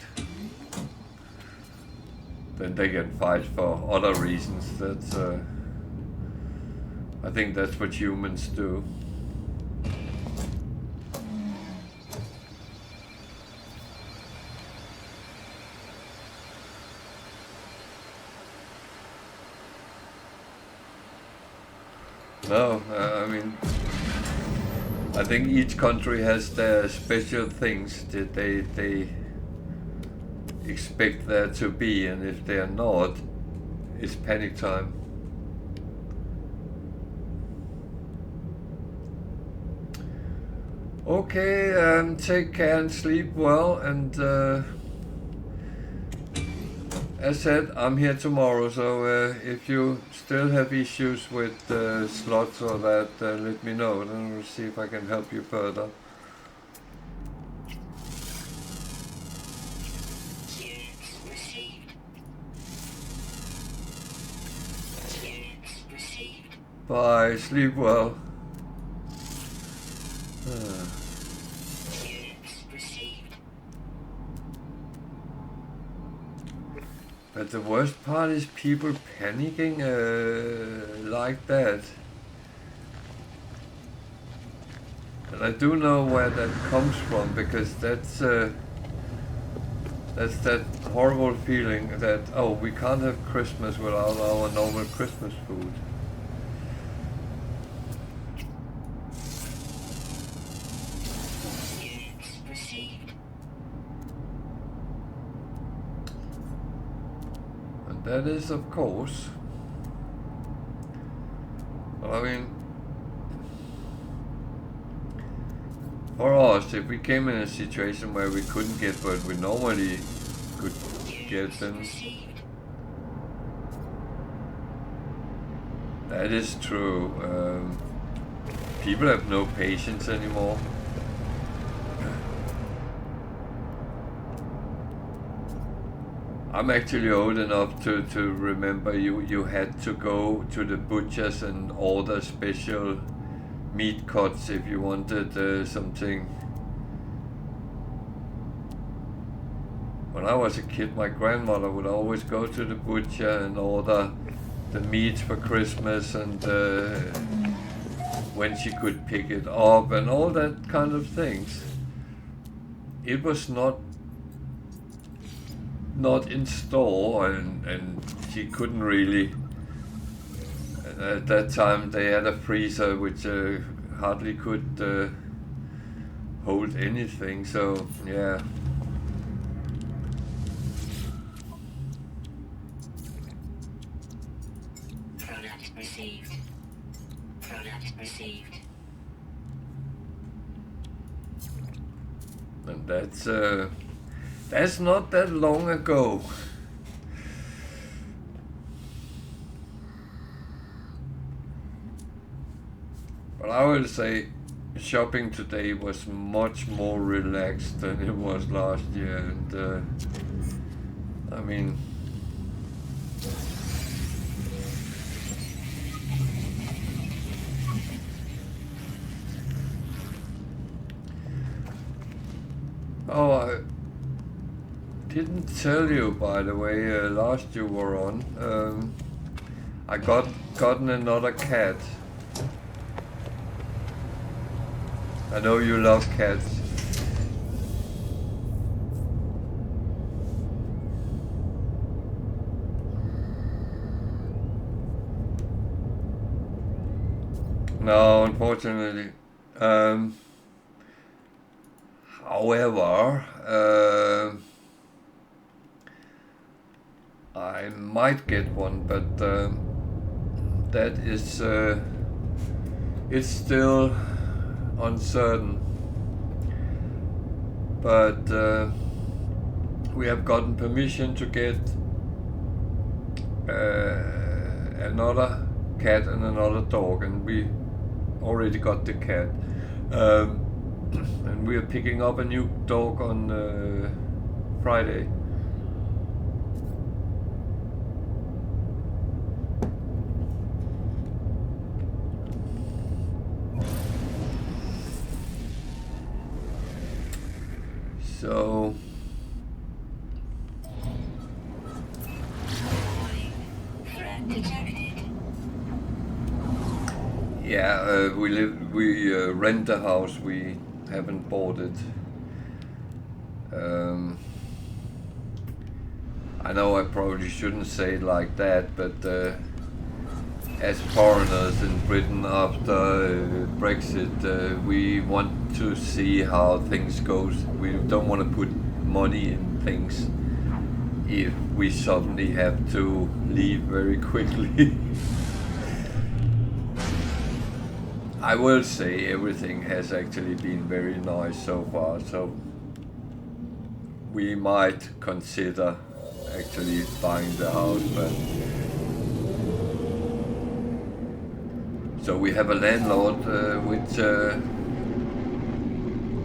Then they can fight for other reasons. That's I think that's what humans do. No, I mean, I think each country has their special things that they expect there to be, and if they are not, it's panic time. Okay, take care and sleep well, and as said, I'm here tomorrow, so if you still have issues with slots or that, let me know, and we'll see if I can help you further. Bye, sleep well. But the worst part is people panicking like that. And I do know where that comes from, because that's that horrible feeling that, oh, we can't have Christmas without our normal Christmas food. That is, of course. Well, I mean, for us, if we came in a situation where we couldn't get what we normally could get, then that is true. People have no patience anymore. I'm actually old enough to remember you had to go to the butchers and order special meat cuts if you wanted something. When I was a kid, my grandmother would always go to the butcher and order the meat for Christmas, and when she could pick it up and all that kind of things. It was not in store, and she couldn't really. At that time they had a freezer which hardly could hold anything, so yeah. Product received. Product received. And that's not that long ago. But I will say shopping today was much more relaxed than it was last year, and I mean, oh, I didn't tell you, by the way, last you were on, I gotten another cat. I know you love cats. No, unfortunately. However, I might get one, but that is it's still uncertain. But we have gotten permission to get another cat and another dog, and we already got the cat. And we are picking up a new dog on Friday. So Threat detected. yeah, we rent a house. We haven't bought it. I know I probably shouldn't say it like that, but as foreigners in Britain after Brexit, we want to see how things goes. We don't want to put money in things if we suddenly have to leave very quickly. I will say everything has actually been very nice so far, so we might consider actually buying the house, but so we have a landlord which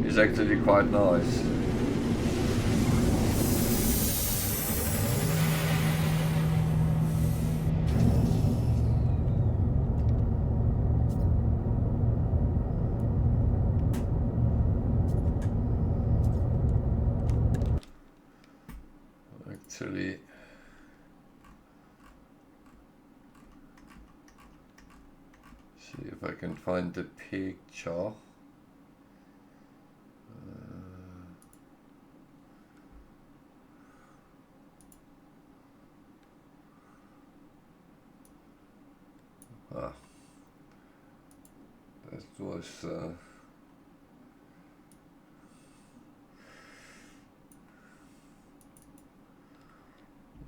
is actually quite nice. Actually, see if I can find the picture. That was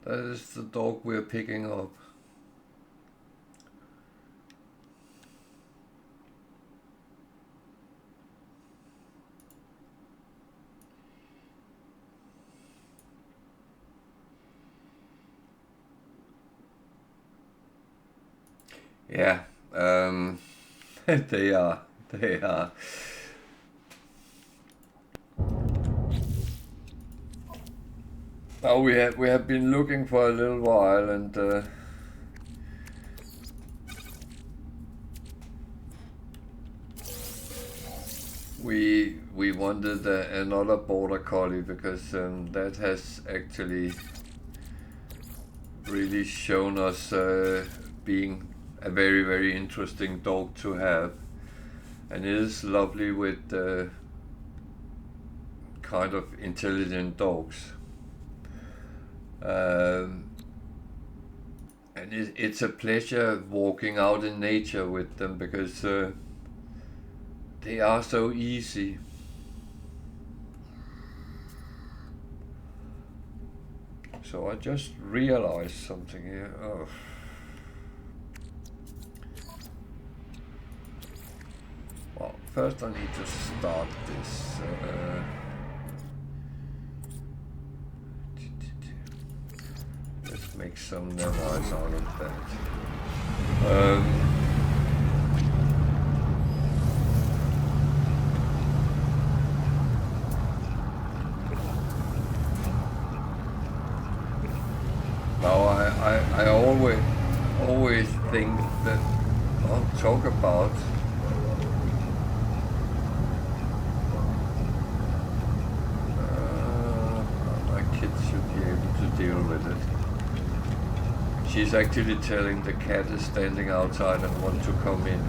that is the dog we're picking up. Yeah, they are. Oh, we have been looking for a little while, and we wanted another border collie because that has actually really shown us being a very, very interesting dog to have, and it is lovely with kind of intelligent dogs. And it's a pleasure walking out in nature with them because they are so easy. So I just realized something here. Oh. Well, first I need to start this. Let's make some noise out of that. Now I always think that I'll talk about my kids should be able to deal with it. She's actually telling the cat is standing outside and want to come in.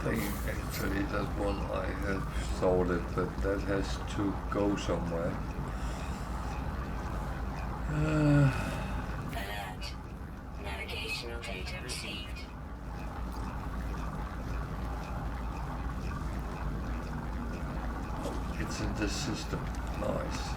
think actually that one I have sorted, but that has to go somewhere. Alert. Navigational data received. It's in this system. Nice.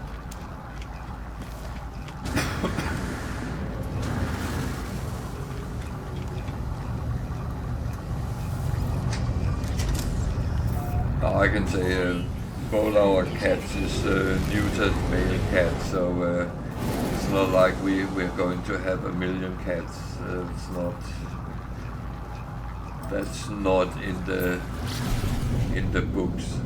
I can say both our cats is neutered male cats, so it's not like we're going to have a million cats. It's not. That's not in the books.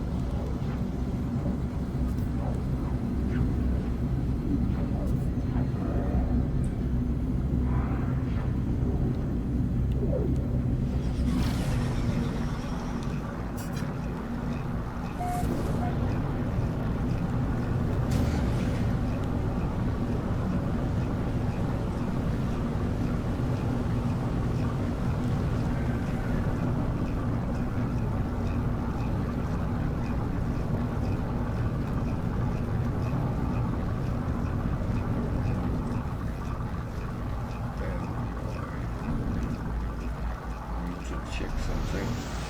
Check something.